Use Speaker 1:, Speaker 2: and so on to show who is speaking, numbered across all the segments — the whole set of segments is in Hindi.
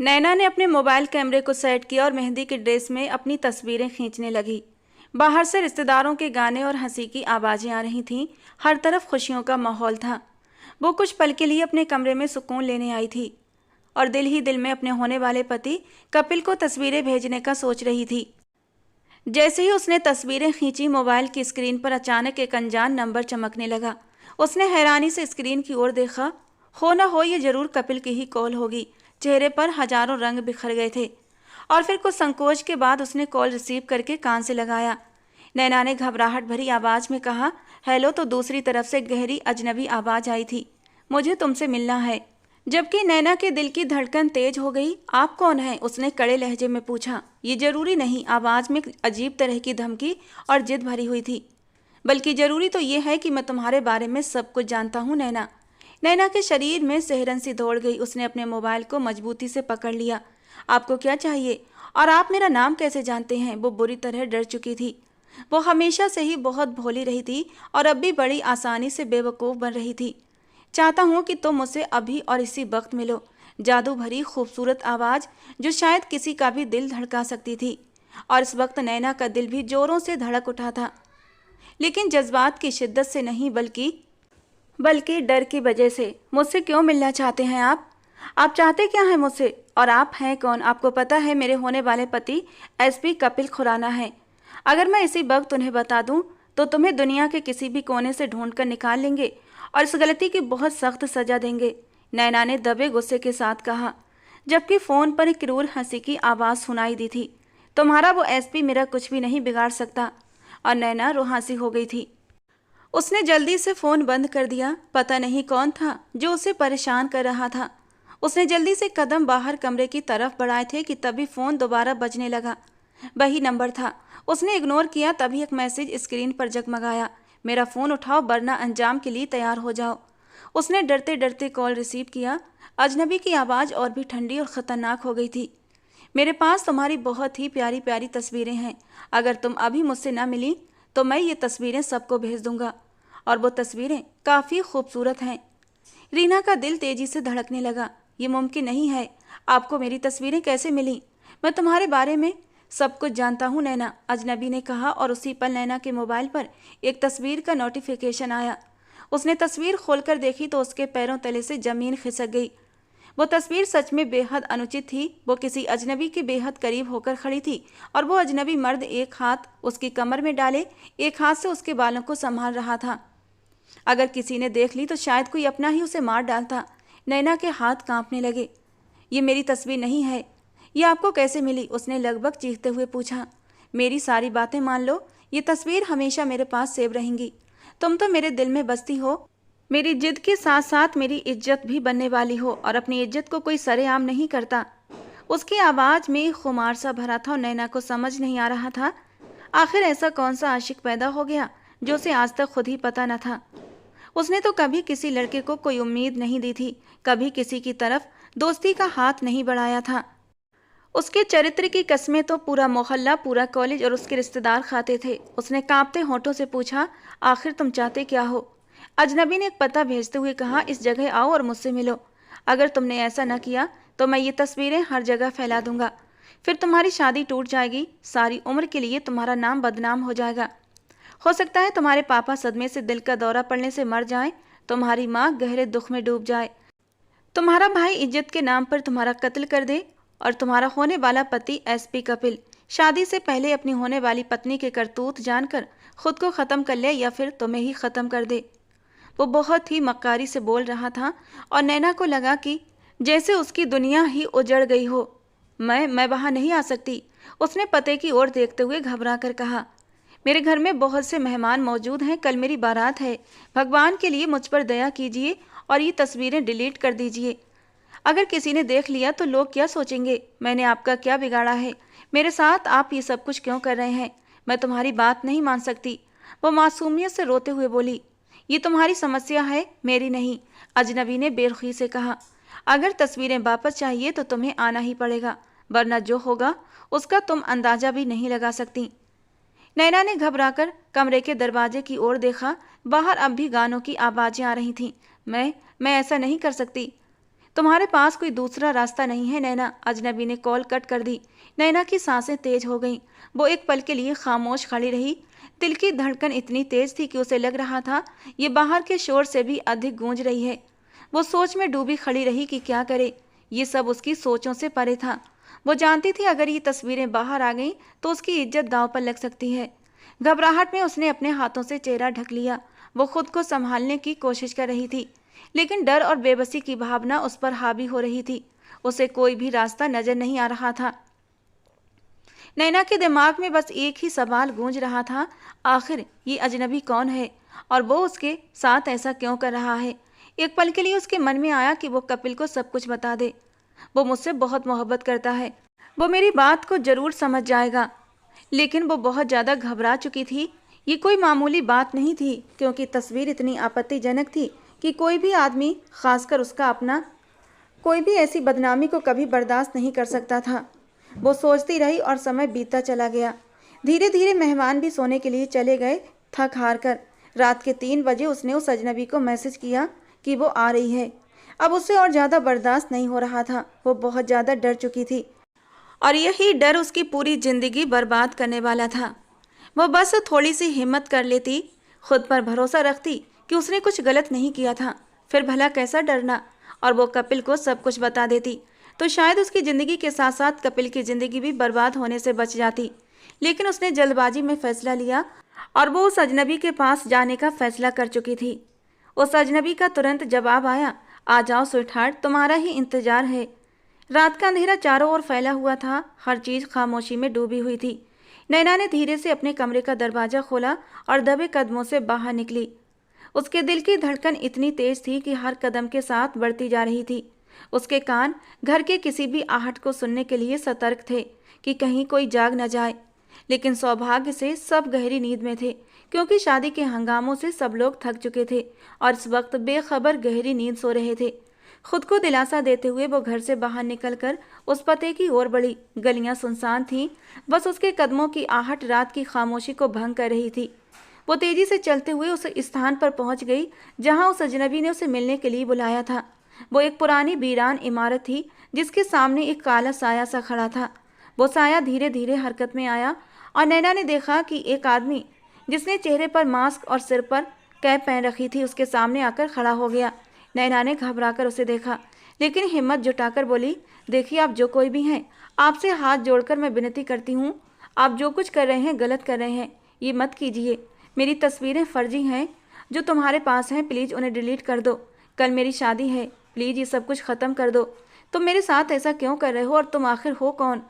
Speaker 1: नैना ने अपने मोबाइल कैमरे को सेट किया और मेहंदी की ड्रेस में अपनी तस्वीरें खींचने लगी। बाहर से रिश्तेदारों के गाने और हंसी की आवाजें आ रही थीं। हर तरफ खुशियों का माहौल था। वो कुछ पल के लिए अपने कमरे में सुकून लेने आई थी और दिल ही दिल में अपने होने वाले पति कपिल को तस्वीरें भेजने का सोच रही थी। जैसे ही उसने तस्वीरें खींची, मोबाइल की स्क्रीन पर अचानक एक अनजान नंबर चमकने लगा। उसने हैरानी से स्क्रीन की ओर देखा। हो ना हो ये जरूर कपिल की ही कॉल होगी। चेहरे पर हजारों रंग बिखर गए थे और फिर कुछ संकोच के बाद उसने कॉल रिसीव करके कान से लगाया। नैना ने घबराहट भरी आवाज में कहा, हेलो। तो दूसरी तरफ से गहरी अजनबी आवाज आई थी, मुझे तुमसे मिलना है। जबकि नैना के दिल की धड़कन तेज हो गई। आप कौन हैं? उसने कड़े लहजे में पूछा। ये जरूरी नहीं, आवाज में अजीब तरह की धमकी और जिद भरी हुई थी। बल्कि जरूरी तो ये है कि मैं तुम्हारे बारे में सब कुछ जानता हूँ नैना। नैना के शरीर में सिहरन सी दौड़ गई। उसने अपने मोबाइल को मजबूती से पकड़ लिया। आपको क्या चाहिए? और आप मेरा नाम कैसे जानते हैं? वो बुरी तरह डर चुकी थी। वो हमेशा से ही बहुत भोली रही थी और अब भी बड़ी आसानी से बेवकूफ़ बन रही थी। चाहता हूँ कि तुम मुझसे अभी और इसी वक्त मिलो। जादू भरी खूबसूरत आवाज़ जो शायद किसी का भी दिल धड़का सकती थी। और इस वक्त नैना का दिल भी जोरों से धड़क उठा था, लेकिन जज्बात की शिद्दत से नहीं, बल्कि डर की वजह से। मुझसे क्यों मिलना चाहते हैं आप चाहते क्या हैं मुझसे? और आप हैं कौन? आपको पता है मेरे होने वाले पति एसपी कपिल खुराना हैं। अगर मैं इसी वक्त उन्हें बता दूं तो तुम्हें दुनिया के किसी भी कोने से ढूंढ कर निकाल लेंगे और इस गलती की बहुत सख्त सजा देंगे, नैना ने दबे गुस्से के साथ कहा, जबकि फ़ोन पर एक क्रूर हंसी की आवाज़ सुनाई दी थी। तुम्हारा वो एसपी मेरा कुछ भी नहीं बिगाड़ सकता। और नैना रुहासी हो गई थी। उसने जल्दी से फ़ोन बंद कर दिया। पता नहीं कौन था जो उसे परेशान कर रहा था। उसने जल्दी से कदम बाहर कमरे की तरफ बढ़ाए थे कि तभी फ़ोन दोबारा बजने लगा। वही नंबर था। उसने इग्नोर किया, तभी एक मैसेज स्क्रीन पर जगमगाया, मेरा फ़ोन उठाओ वरना अंजाम के लिए तैयार हो जाओ। उसने डरते डरते कॉल रिसीव किया। अजनबी की आवाज़ और भी ठंडी और ख़तरनाक हो गई थी। मेरे पास तुम्हारी बहुत ही प्यारी प्यारी तस्वीरें हैं। अगर तुम अभी मुझसे ना मिली तो मैं ये तस्वीरें सबको भेज दूंगा, और वो तस्वीरें काफ़ी खूबसूरत हैं। रीना का दिल तेजी से धड़कने लगा। ये मुमकिन नहीं है। आपको मेरी तस्वीरें कैसे मिली? मैं तुम्हारे बारे में सब कुछ जानता हूँ नैना, अजनबी ने कहा। और उसी पल नैना के मोबाइल पर एक तस्वीर का नोटिफिकेशन आया। उसने तस्वीर खोलकर देखी तो उसके पैरों तले से ज़मीन खिसक गई। वो तस्वीर सच में बेहद अनुचित थी। वो किसी अजनबी के बेहद करीब होकर खड़ी थी और वो अजनबी मर्द एक हाथ उसकी कमर में डाले, एक हाथ से उसके बालों को संभाल रहा था। अगर किसी ने देख ली तो शायद कोई अपना ही उसे मार डालता। नैना के हाथ कांपने लगे। ये मेरी तस्वीर नहीं है। ये आपको कैसे मिली? उसने लगभग चीखते हुए पूछा। मेरी सारी बातें मान लो, ये तस्वीर हमेशा मेरे पास सेव रहेंगी। तुम तो मेरे दिल में बसती हो। मेरी जिद के साथ साथ मेरी इज्जत भी बनने वाली हो, और अपनी इज्जत को कोई सरेआम नहीं करता। उसकी आवाज़ में खुमार सा भरा था और नैना को समझ नहीं आ रहा था आखिर ऐसा कौन सा आशिक पैदा हो गया जो उसे आज तक खुद ही पता न था। उसने तो कभी किसी लड़के को कोई उम्मीद नहीं दी थी, कभी किसी की तरफ दोस्ती का हाथ नहीं बढ़ाया था। उसके चरित्र की कस्में तो पूरा मोहल्ला, पूरा कॉलेज और उसके रिश्तेदार खाते थे। उसने कांपते होंठों से पूछा, आखिर तुम चाहते क्या हो? अजनबी ने एक पता भेजते हुए कहा, इस जगह आओ और मुझसे मिलो। अगर तुमने ऐसा न किया तो मैं ये तस्वीरें हर जगह फैला दूंगा। फिर तुम्हारी शादी टूट जाएगी। सारी उम्र के लिए तुम्हारा नाम बदनाम हो जाएगा। हो सकता है तुम्हारे पापा सदमे से दिल का दौरा पड़ने से मर जाएं, तुम्हारी माँ गहरे दुख में डूब जाए, तुम्हारा भाई इज्जत के नाम पर तुम्हारा कत्ल कर दे, और तुम्हारा होने वाला पति एसपी कपिल शादी से पहले अपनी होने वाली पत्नी के करतूत जानकर खुद को ख़त्म कर ले या फिर तुम्हें ही ख़त्म कर दे। वो बहुत ही मक्कारी से बोल रहा था और नैना को लगा कि जैसे उसकी दुनिया ही उजड़ गई हो। मैं वहाँ नहीं आ सकती। उसने पते की ओर देखते हुए घबरा कर कहा, मेरे घर में बहुत से मेहमान मौजूद हैं, कल मेरी बारात है। भगवान के लिए मुझ पर दया कीजिए और ये तस्वीरें डिलीट कर दीजिए। अगर किसी ने देख लिया तो लोग क्या सोचेंगे? मैंने आपका क्या बिगाड़ा है? मेरे साथ आप ये सब कुछ क्यों कर रहे हैं? मैं तुम्हारी बात नहीं मान सकती। वो मासूमियत से रोते हुए बोली, ये तुम्हारी समस्या है, मेरी नहीं। अजनबी ने बेरुखी से कहा, अगर तस्वीरें वापस चाहिए तो तुम्हें आना ही पड़ेगा, वरना जो होगा उसका तुम अंदाजा भी नहीं लगा सकती। नैना ने घबराकर कमरे के दरवाजे की ओर देखा। बाहर अब भी गानों की आवाज़ें आ रही थीं। मैं ऐसा नहीं कर सकती। तुम्हारे पास कोई दूसरा रास्ता नहीं है नैना? अजनबी ने कॉल कट कर दी। नैना की सांसें तेज हो गईं। वो एक पल के लिए खामोश खड़ी रही। दिल की धड़कन इतनी तेज थी कि उसे लग रहा था ये बाहर के शोर से भी अधिक गूंज रही है। वो सोच में डूबी खड़ी रही कि क्या करे। ये सब उसकी सोचों से परे था। वो जानती थी अगर ये तस्वीरें बाहर आ गईं तो उसकी इज्जत दांव पर लग सकती है। घबराहट में उसने अपने हाथों से चेहरा ढक लिया। वो खुद को संभालने की कोशिश कर रही थी, लेकिन डर और बेबसी की भावना उस पर हावी हो रही थी। उसे कोई भी रास्ता नजर नहीं आ रहा था। नैना के दिमाग में बस एक ही सवाल गूंज रहा था, आखिर ये अजनबी कौन है और वो उसके साथ ऐसा क्यों कर रहा है। एक पल के लिए उसके मन में आया कि वो कपिल को सब कुछ बता दे। वो मुझसे बहुत मोहब्बत करता है, वो मेरी बात को जरूर समझ जाएगा। लेकिन वो बहुत ज़्यादा घबरा चुकी थी। ये कोई मामूली बात नहीं थी, क्योंकि तस्वीर इतनी आपत्तिजनक थी कि कोई भी आदमी, खासकर उसका अपना, कोई भी ऐसी बदनामी को कभी बर्दाश्त नहीं कर सकता था। वो सोचती रही और समय बीतता चला गया। धीरे धीरे मेहमान भी सोने के लिए चले गए, थक हार कर। रात के 3 बजे उसने उस अजनबी को मैसेज किया कि वो आ रही है। अब उससे और ज़्यादा बर्दाश्त नहीं हो रहा था। वो बहुत ज़्यादा डर चुकी थी और यही डर उसकी पूरी जिंदगी बर्बाद करने वाला था। वो बस थोड़ी सी हिम्मत कर लेती, खुद पर भरोसा रखती कि उसने कुछ गलत नहीं किया था, फिर भला कैसा डरना, और वो कपिल को सब कुछ बता देती तो शायद उसकी ज़िंदगी के साथ साथ कपिल की ज़िंदगी भी बर्बाद होने से बच जाती। लेकिन उसने जल्दबाजी में फैसला लिया और वो उस अजनबी के पास जाने का फैसला कर चुकी थी। उस अजनबी का तुरंत जवाब आया, आ जाओ स्वीटहार्ट, तुम्हारा ही इंतजार है। रात का अंधेरा चारों ओर फैला हुआ था, हर चीज़ खामोशी में डूबी हुई थी। नैना ने धीरे से अपने कमरे का दरवाज़ा खोला और दबे कदमों से बाहर निकली। उसके दिल की धड़कन इतनी तेज थी कि हर कदम के साथ बढ़ती जा रही थी। उसके कान घर के किसी भी आहट को सुनने के लिए सतर्क थे कि कहीं कोई जाग न जाए। लेकिन सौभाग्य से सब गहरी नींद में थे, क्योंकि शादी के हंगामों से सब लोग थक चुके थे और इस वक्त बेखबर गहरी नींद सो रहे थे। खुद को दिलासा देते हुए वो घर से बाहर निकलकर उस पते की ओर बढ़ी। गलियां सुनसान थीं, बस उसके कदमों की आहट रात की खामोशी को भंग कर रही थी। वो तेजी से चलते हुए उस स्थान पर पहुंच गई जहां उस अजनबी ने उसे मिलने के लिए बुलाया था। वो एक पुरानी वीरान इमारत थी जिसके सामने एक काला साया सा खड़ा था। वो साया धीरे धीरे हरकत में आया और नैना ने देखा कि एक आदमी जिसने चेहरे पर मास्क और सिर पर कैप पहन रखी थी उसके सामने आकर खड़ा हो गया। नैना ने घबराकर उसे देखा, लेकिन हिम्मत जुटाकर बोली, देखिए आप जो कोई भी हैं, आपसे हाथ जोड़कर मैं विनती करती हूँ, आप जो कुछ कर रहे हैं गलत कर रहे हैं, ये मत कीजिए। मेरी तस्वीरें फर्जी हैं जो तुम्हारे पास हैं, प्लीज़ उन्हें डिलीट कर दो। कल मेरी शादी है, प्लीज़ ये सब कुछ ख़त्म कर दो। तुम मेरे साथ ऐसा क्यों कर रहे हो और तुम आखिर हो कौन?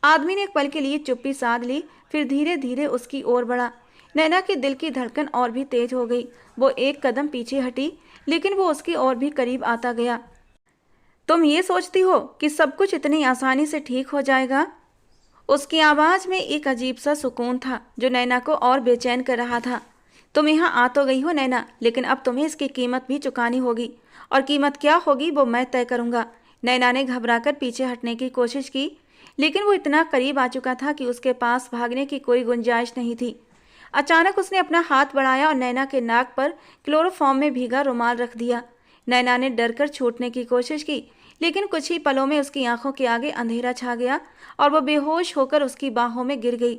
Speaker 1: आदमी ने एक पल के लिए चुप्पी साध ली, फिर धीरे धीरे उसकी ओर बढ़ा। नैना के दिल की धड़कन और भी तेज हो गई। वो एक कदम पीछे हटी, लेकिन वो उसकी और भी करीब आता गया। तुम ये सोचती हो कि सब कुछ इतनी आसानी से ठीक हो जाएगा? उसकी आवाज़ में एक अजीब सा सुकून था जो नैना को और बेचैन कर रहा था। तुम यहाँ आ तो गई हो नैना, लेकिन अब तुम्हें इसकी कीमत भी चुकानी होगी, और कीमत क्या होगी वो मैं तय करूँगा। नैना ने घबराकर पीछे हटने की कोशिश की, लेकिन वो इतना करीब आ चुका था कि उसके पास भागने की कोई गुंजाइश नहीं थी। अचानक उसने अपना हाथ बढ़ाया और नैना के नाक पर क्लोरोफॉर्म में भीगा रुमाल रख दिया। नैना ने डरकर छूटने की कोशिश की, लेकिन कुछ ही पलों में उसकी आंखों के आगे अंधेरा छा गया और वह बेहोश होकर उसकी बाहों में गिर गई।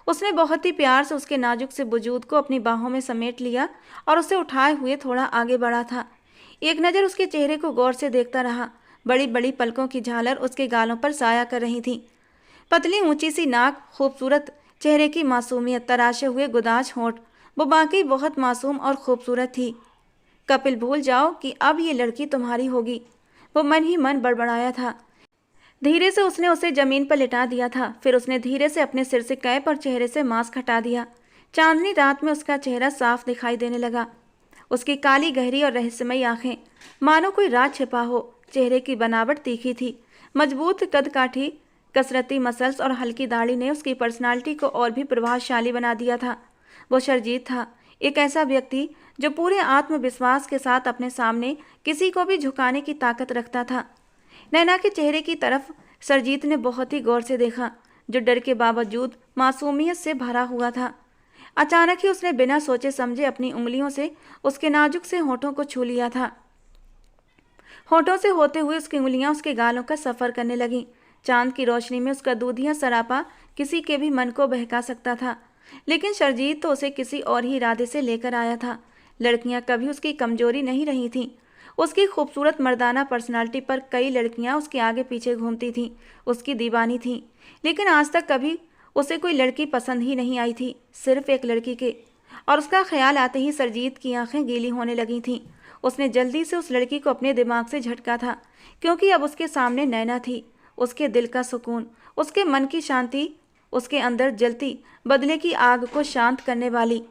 Speaker 1: उसने बहुत ही प्यार से उसके नाजुक से वजूद को अपनी बाहों में समेट लिया और उसे उठाए हुए थोड़ा आगे बढ़ा था। एक नज़र उसके चेहरे को गौर से देखता रहा। बड़ी बड़ी पलकों की झालर उसके गालों पर साया कर रही थी। पतली ऊंची सी नाक, खूबसूरत चेहरे की मासूमियत, तराशे हुए गुदाज होंठ, वो बाकी बहुत मासूम और खूबसूरत थी। कपिल, भूल जाओ कि अब ये लड़की तुम्हारी होगी, वो मन ही मन बड़बड़ाया था। धीरे से उसने उसे जमीन पर लिटा दिया था। फिर उसने धीरे से अपने सिर से कैप और चेहरे से मास्क हटा दिया। चांदनी रात में उसका चेहरा साफ दिखाई देने लगा। उसकी काली गहरी और रहस्यमयी आंखें, मानो कोई राज छिपा हो। चेहरे की बनावट तीखी थी। मजबूत कदकाठी, कसरती मसल्स और हल्की दाढ़ी ने उसकी पर्सनालिटी को और भी प्रभावशाली बना दिया था। वो शर्जीत था, एक ऐसा व्यक्ति जो पूरे आत्मविश्वास के साथ अपने सामने किसी को भी झुकाने की ताकत रखता था। नैना के चेहरे की तरफ सरजीत ने बहुत ही गौर से देखा, जो डर के बावजूद मासूमियत से भरा हुआ था। अचानक ही उसने बिना सोचे समझे अपनी उंगलियों से उसके नाजुक से होठों को छू लिया था। होठों से होते हुए उसकी उंगलियां उसके गालों का सफर करने लगीं। चांद की रोशनी में उसका दूधिया सरापा किसी के भी मन को बहका सकता था। लेकिन शर्जीत तो उसे किसी और ही इरादे से लेकर आया था। लड़कियां कभी उसकी कमजोरी नहीं रही थीं। उसकी खूबसूरत मर्दाना पर्सनालिटी पर कई लड़कियां उसके आगे पीछे घूमती थीं, उसकी दीवानी थीं। लेकिन आज तक कभी उसे कोई लड़की पसंद ही नहीं आई थी, सिर्फ एक लड़की के। और उसका ख्याल आते ही सरजीत की आंखें गीली होने लगी थीं। उसने जल्दी से उस लड़की को अपने दिमाग से झटका था, क्योंकि अब उसके सामने नैना थी। उसके दिल का सुकून, उसके मन की शांति, उसके अंदर जलती बदले की आग को शांत करने वाली।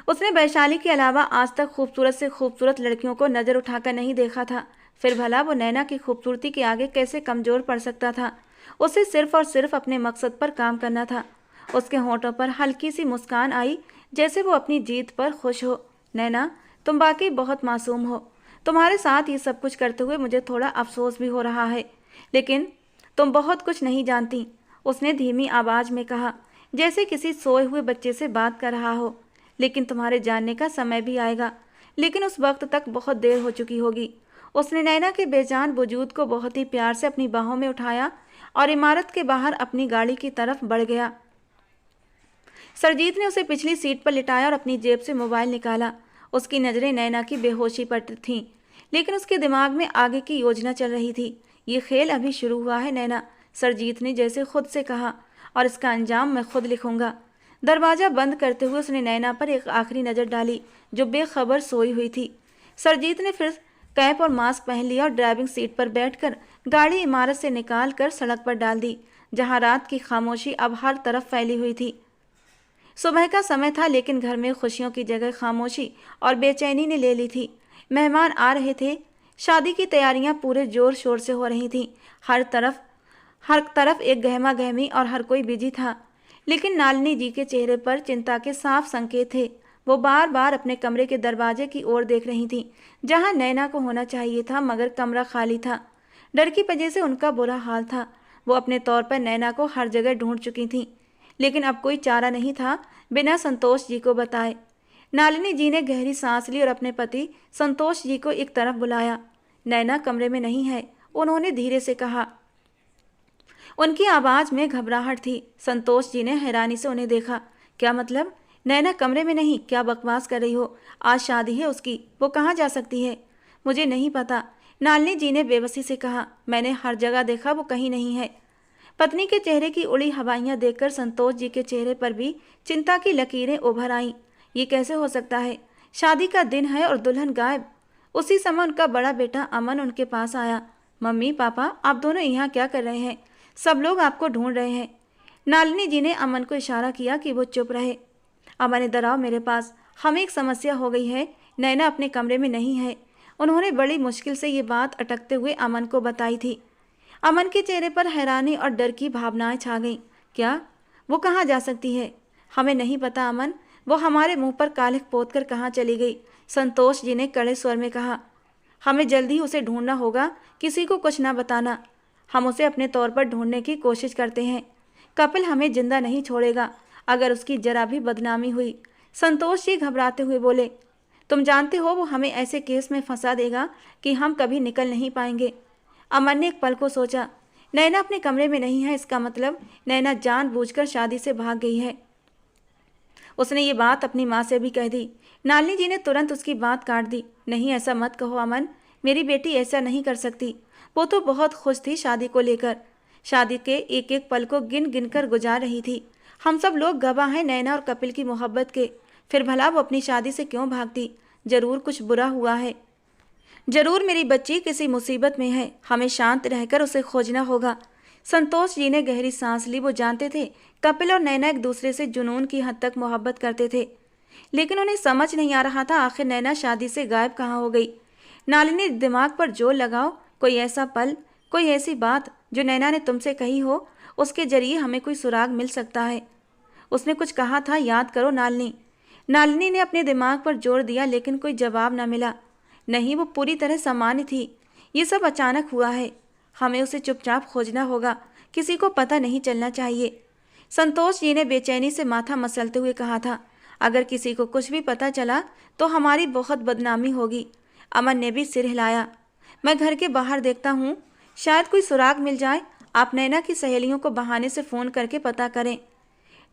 Speaker 1: उसने वैशाली के अलावा आज तक खूबसूरत से खूबसूरत लड़कियों को नजर उठाकर नहीं देखा था। फिर भला वो नैना की खूबसूरती के आगे कैसे कमजोर पड़ सकता था। उसे सिर्फ और सिर्फ अपने मकसद पर काम करना था। उसके होंठों पर हल्की सी मुस्कान आई, जैसे वो अपनी जीत पर खुश हो। नैना, तुम वाकई बहुत मासूम हो। तुम्हारे साथ ये सब कुछ करते हुए मुझे थोड़ा अफसोस भी हो रहा है, लेकिन तुम बहुत कुछ नहीं जानती, उसने धीमी आवाज में कहा, जैसे किसी सोए हुए बच्चे से बात कर रहा हो। लेकिन तुम्हारे जानने का समय भी आएगा, लेकिन उस वक्त तक बहुत देर हो चुकी होगी। उसने नैना के बेजान वजूद को बहुत ही प्यार से अपनी बाहों में उठाया और इमारत के बाहर अपनी गाड़ी की तरफ बढ़ गया। सरजीत ने उसे पिछली सीट पर लिटाया और अपनी जेब से मोबाइल निकाला। उसकी नज़रें नैना की बेहोशी पर थीं, लेकिन उसके दिमाग में आगे की योजना चल रही थी। ये खेल अभी शुरू हुआ है नैना, सरजीत ने जैसे खुद से कहा, और इसका अंजाम मैं खुद लिखूंगा। दरवाज़ा बंद करते हुए उसने नैना पर एक आखिरी नज़र डाली, जो बेखबर सोई हुई थी। सरजीत ने फिर कैप और मास्क पहन लिया और ड्राइविंग सीट पर बैठकर गाड़ी इमारत से निकाल कर सड़क पर डाल दी, जहां रात की खामोशी अब हर तरफ फैली हुई थी। सुबह का समय था, लेकिन घर में खुशियों की जगह खामोशी और बेचैनी ने ले ली थी। मेहमान आ रहे थे, शादी की तैयारियां पूरे जोर शोर से हो रही थीं। हर तरफ एक गहमा गहमी और हर कोई बिजी था। लेकिन नालिनी जी के चेहरे पर चिंता के साफ संकेत थे। वो बार बार अपने कमरे के दरवाजे की ओर देख रही थी, जहां नैना को होना चाहिए था, मगर कमरा खाली था। डर की वजह से उनका बुरा हाल था। वो अपने तौर पर नैना को हर जगह ढूंढ चुकी थी, लेकिन अब कोई चारा नहीं था बिना संतोष जी को बताए। नालिनी जी ने गहरी सांस ली और अपने पति संतोष जी को एक तरफ बुलाया। नैना कमरे में नहीं है, उन्होंने धीरे से कहा। उनकी आवाज में घबराहट थी। संतोष जी ने हैरानी से उन्हें देखा। क्या मतलब? नैना कमरे में नहीं? क्या बकवास कर रही हो? आज शादी है उसकी, वो कहाँ जा सकती है? मुझे नहीं पता, नालिनी जी ने बेबसी से कहा। मैंने हर जगह देखा, वो कहीं नहीं है। पत्नी के चेहरे की उड़ी हवाइयां देखकर संतोष जी के चेहरे पर भी चिंता की लकीरें उभर आईं। ये कैसे हो सकता है? शादी का दिन है और दुल्हन गायब। उसी समय उनका बड़ा बेटा अमन उनके पास आया। मम्मी, पापा, आप दोनों यहाँ क्या कर रहे हैं? सब लोग आपको ढूंढ रहे हैं। नालिनी जी ने अमन को इशारा किया कि वो चुप रहे। अमन, इधर आओ मेरे पास, हमें एक समस्या हो गई है। नैना अपने कमरे में नहीं है। उन्होंने बड़ी मुश्किल से ये बात अटकते हुए अमन को बताई थी। अमन के चेहरे पर हैरानी और डर की भावनाएं छा गईं। क्या? वो कहाँ जा सकती है? हमें नहीं पता अमन, वो हमारे मुंह पर कालिख पोत कर कहाँ चली गई, संतोष जी ने कड़े स्वर में कहा। हमें जल्दी उसे ढूंढना होगा, किसी को कुछ ना बताना। हम उसे अपने तौर पर ढूंढने की कोशिश करते हैं। कपिल हमें जिंदा नहीं छोड़ेगा अगर उसकी जरा भी बदनामी हुई, संतोष जी घबराते हुए बोले। तुम जानते हो वो हमें ऐसे केस में फंसा देगा कि हम कभी निकल नहीं पाएंगे। अमन ने एक पल को सोचा। नैना अपने कमरे में नहीं है, इसका मतलब नैना जानबूझकर शादी से भाग गई है। उसने ये बात अपनी माँ से भी कह दी। नालिनी जी ने तुरंत उसकी बात काट दी। नहीं, ऐसा मत कहो अमन, मेरी बेटी ऐसा नहीं कर सकती। वो तो बहुत खुश थी शादी को लेकर, शादी के एक एक पल को गिन गिन कर गुजार रही थी। हम सब लोग गवाह हैं नैना और कपिल की मोहब्बत के। फिर भला वो अपनी शादी से क्यों भागती? जरूर कुछ बुरा हुआ है, जरूर मेरी बच्ची किसी मुसीबत में है। हमें शांत रहकर उसे खोजना होगा। संतोष जी ने गहरी सांस ली। वो जानते थे कपिल और नैना एक दूसरे से जुनून की हद तक मोहब्बत करते थे, लेकिन उन्हें समझ नहीं आ रहा था आखिर नैना शादी से गायब कहाँ हो गई। नालिनी, दिमाग पर जोर लगाओ, कोई ऐसा पल, कोई ऐसी बात जो नैना ने तुमसे कही हो, उसके जरिए हमें कोई सुराग मिल सकता है। उसने कुछ कहा था, याद करो नालिनी। नालिनी ने अपने दिमाग पर जोर दिया, लेकिन कोई जवाब न मिला। नहीं, वो पूरी तरह सामान्य थी। ये सब अचानक हुआ है। हमें उसे चुपचाप खोजना होगा, किसी को पता नहीं चलना चाहिए। संतोष जी ने बेचैनी से माथा मसलते हुए कहा था। अगर किसी को कुछ भी पता चला तो हमारी बहुत बदनामी होगी। अमन ने भी सिर हिलाया। मैं घर के बाहर देखता हूँ, शायद कोई सुराग मिल जाए। आप नैना की सहेलियों को बहाने से फ़ोन करके पता करें।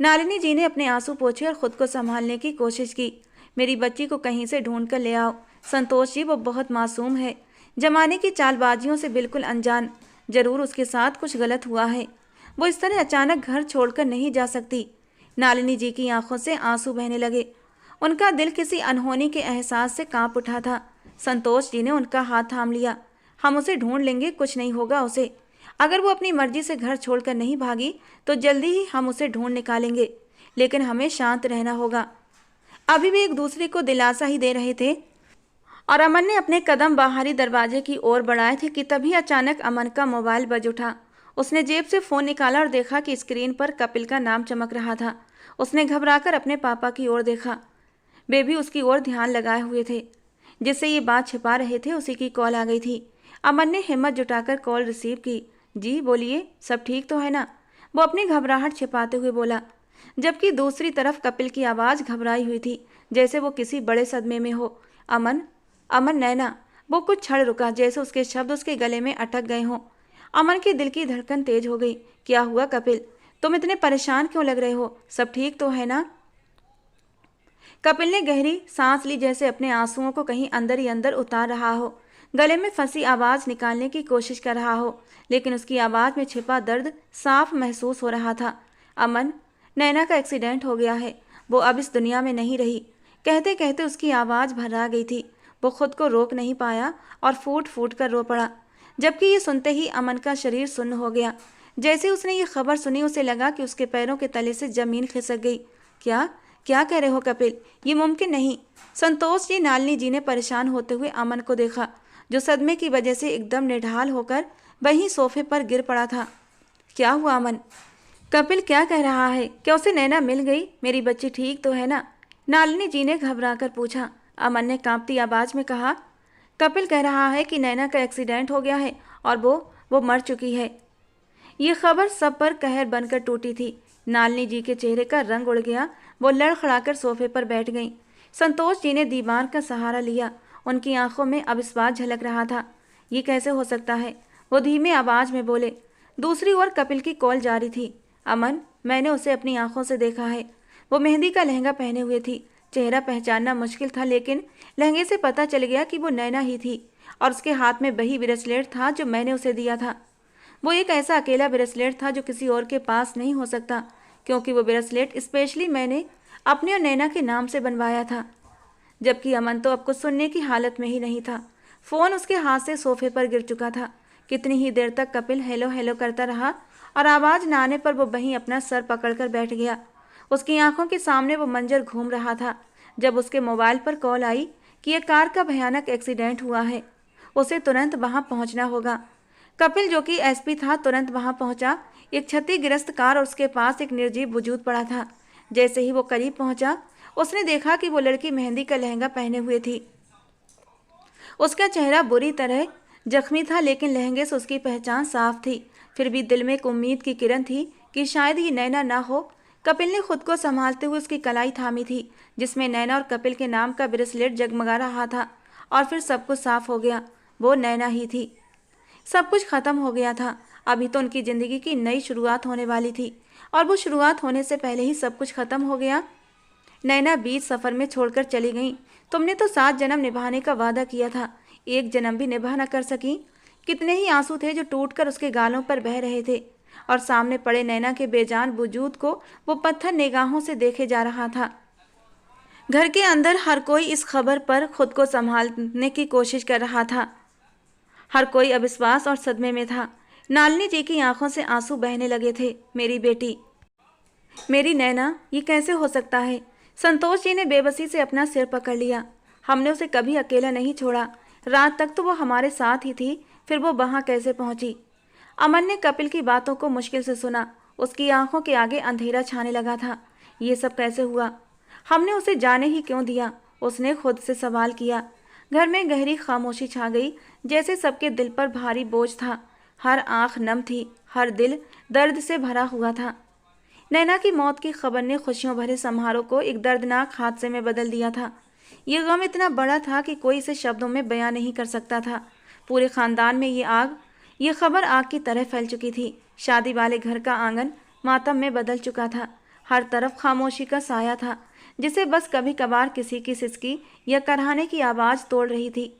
Speaker 1: नालिनी जी ने अपने आंसू पोंछे और खुद को संभालने की कोशिश की। मेरी बच्ची को कहीं से ढूंढ कर ले आओ। संतोष जी, वो बहुत मासूम है, जमाने की चालबाजियों से बिल्कुल अनजान। जरूर उसके साथ कुछ गलत हुआ है। वो इस तरह अचानक घर छोड़कर नहीं जा सकती। नालिनी जी की आंखों से आंसू बहने लगे। उनका दिल किसी अनहोनी के एहसास से कांप उठा था। संतोष जी ने उनका हाथ थाम लिया। हम उसे ढूंढ लेंगे, कुछ नहीं होगा उसे। अगर वो अपनी मर्जी से घर छोड़कर नहीं भागी तो जल्दी ही हम उसे ढूंढ निकालेंगे, लेकिन हमें शांत रहना होगा। अभी भी एक दूसरे को दिलासा ही दे रहे थे और अमन ने अपने कदम बाहरी दरवाजे की ओर बढ़ाए थे कि तभी अचानक अमन का मोबाइल बज उठा। उसने जेब से फ़ोन निकाला और देखा कि स्क्रीन पर कपिल का नाम चमक रहा था। उसने घबराकर अपने पापा की ओर देखा। वे भी उसकी ओर ध्यान लगाए हुए थे। जिससे ये बात छिपा रहे थे, उसी की कॉल आ गई थी। अमन ने हिम्मत जुटाकर कॉल रिसीव की। जी बोलिए, सब ठीक तो है ना? वो अपनी घबराहट छिपाते हुए बोला, जबकि दूसरी तरफ कपिल की आवाज़ घबराई हुई थी, जैसे वो किसी बड़े सदमे में हो। अमन, अमन, नैना। वो कुछ क्षण रुका, जैसे उसके शब्द उसके गले में अटक गए हों। अमन के दिल की धड़कन तेज हो गई। क्या हुआ कपिल? तुम इतने परेशान क्यों लग रहे हो? सब ठीक तो है ना? कपिल ने गहरी सांस ली, जैसे अपने आंसुओं को कहीं अंदर ही अंदर उतार रहा हो। गले में फंसी आवाज़ निकालने की कोशिश कर रहा हो, लेकिन उसकी आवाज़ में छिपा दर्द साफ महसूस हो रहा था। अमन, नैना का एक्सीडेंट हो गया है। वो अब इस दुनिया में नहीं रही। कहते कहते उसकी आवाज़ भर्रा गई थी। वो खुद को रोक नहीं पाया और फूट फूट कर रो पड़ा। जबकि ये सुनते ही अमन का शरीर सुन्न हो गया। जैसे उसने ये खबर सुनी, उसे लगा कि उसके पैरों के तले से जमीन खिसक गई। क्या क्या कह रहे हो कपिल? ये मुमकिन नहीं। संतोष जी, नालिनी जी ने परेशान होते हुए अमन को देखा, जो सदमे की वजह से एकदम निढाल होकर वहीं सोफे पर गिर पड़ा था। क्या हुआ अमन? कपिल क्या कह रहा है? क्या उसे नैना मिल गई? मेरी बच्ची ठीक तो है ना? नालिनी जी ने घबराकर पूछा। अमन ने कांपती आवाज में कहा, कपिल कह रहा है कि नैना का एक्सीडेंट हो गया है और वो मर चुकी है। ये खबर सब पर कहर बनकर टूटी थी। नालिनी जी के चेहरे का रंग उड़ गया। वो लड़खड़ाकर सोफे पर बैठ गईं। संतोष जी ने दीवार का सहारा लिया। उनकी आंखों में अब विश्वास झलक रहा था। ये कैसे हो सकता है? वो धीमे आवाज में बोले। दूसरी ओर कपिल की कॉल जारी थी। अमन, मैंने उसे अपनी आंखों से देखा है। वो मेहंदी का लहंगा पहने हुए थी। चेहरा पहचानना मुश्किल था, लेकिन लहंगे से पता चल गया कि वो नैना ही थी और उसके हाथ में वही ब्रेसलेट था जो मैंने उसे दिया था। वो एक ऐसा अकेला ब्रेसलेट था जो किसी और के पास नहीं हो सकता, क्योंकि वो ब्रेसलेट स्पेशली मैंने अपने और नैना के नाम से बनवाया था। जबकि अमन तो अब कुछ सुनने की हालत में ही नहीं था। फ़ोन उसके हाथ से सोफे पर गिर चुका था। कितनी ही देर तक कपिल हेलो हेलो करता रहा और आवाज़ ना आने पर वो वहीं अपना सर पकड़कर बैठ गया। उसकी आंखों के सामने वो मंजर घूम रहा था जब उसके मोबाइल पर कॉल आई कि एक कार का भयानक एक्सीडेंट हुआ है। उसे तुरंत वहां पहुंचना होगा। कपिल, जो कि एसपी था, तुरंत वहां पहुंचा। एक क्षतिग्रस्त कार और उसके पास एक निर्जीव वजूद पड़ा था। जैसे ही वो करीब पहुंचा, उसने देखा कि वो लड़की मेहंदी का लहंगा पहने हुए थी। उसका चेहरा बुरी तरह जख्मी था, लेकिन लहंगे से उसकी पहचान साफ थी। फिर भी दिल में एक उम्मीद की किरण थी कि शायद ये नैना ना हो। कपिल ने खुद को संभालते हुए उसकी कलाई थामी थी, जिसमें नैना और कपिल के नाम का ब्रेसलेट जगमगा रहा था। और फिर सब कुछ साफ हो गया। वो नैना ही थी। सब कुछ खत्म हो गया था। अभी तो उनकी जिंदगी की नई शुरुआत होने वाली थी, और वो शुरुआत होने से पहले ही सब कुछ खत्म हो गया। नैना बीच सफर में छोड़कर चली गई। तुमने तो 7 जन्म निभाने का वादा किया था, एक जन्म भी निभा न कर सकी। कितने ही आंसू थे जो टूटकर उसके गालों पर बह रहे थे, और सामने पड़े नैना के बेजान वजूद को वो पत्थर निगाहों से देखे जा रहा था। घर के अंदर हर कोई इस खबर पर खुद को संभालने की कोशिश कर रहा था। हर कोई अविश्वास और सदमे में था। नालिनी जी की आंखों से आंसू बहने लगे थे। मेरी बेटी, मेरी नैना, ये कैसे हो सकता है? संतोष जी ने बेबसी से अपना सिर पकड़ लिया। हमने उसे कभी अकेला नहीं छोड़ा। रात तक तो वो हमारे साथ ही थी, फिर वो वहाँ कैसे पहुंची? अमन ने कपिल की बातों को मुश्किल से सुना। उसकी आंखों के आगे अंधेरा छाने लगा था। ये सब कैसे हुआ? हमने उसे जाने ही क्यों दिया? उसने खुद से सवाल किया। घर में गहरी खामोशी छा गई, जैसे सबके दिल पर भारी बोझ था। हर आंख नम थी, हर दिल दर्द से भरा हुआ था। नैना की मौत की खबर ने खुशियों भरे समारोह को एक दर्दनाक हादसे में बदल दिया था। ये गम इतना बड़ा था कि कोई इसे शब्दों में बयां नहीं कर सकता था। पूरे खानदान में ये खबर आग की तरह फैल चुकी थी। शादी वाले घर का आंगन मातम में बदल चुका था। हर तरफ खामोशी का साया था, जिसे बस कभी कभार किसी की सिसकी या करहाने की आवाज तोड़ रही थी।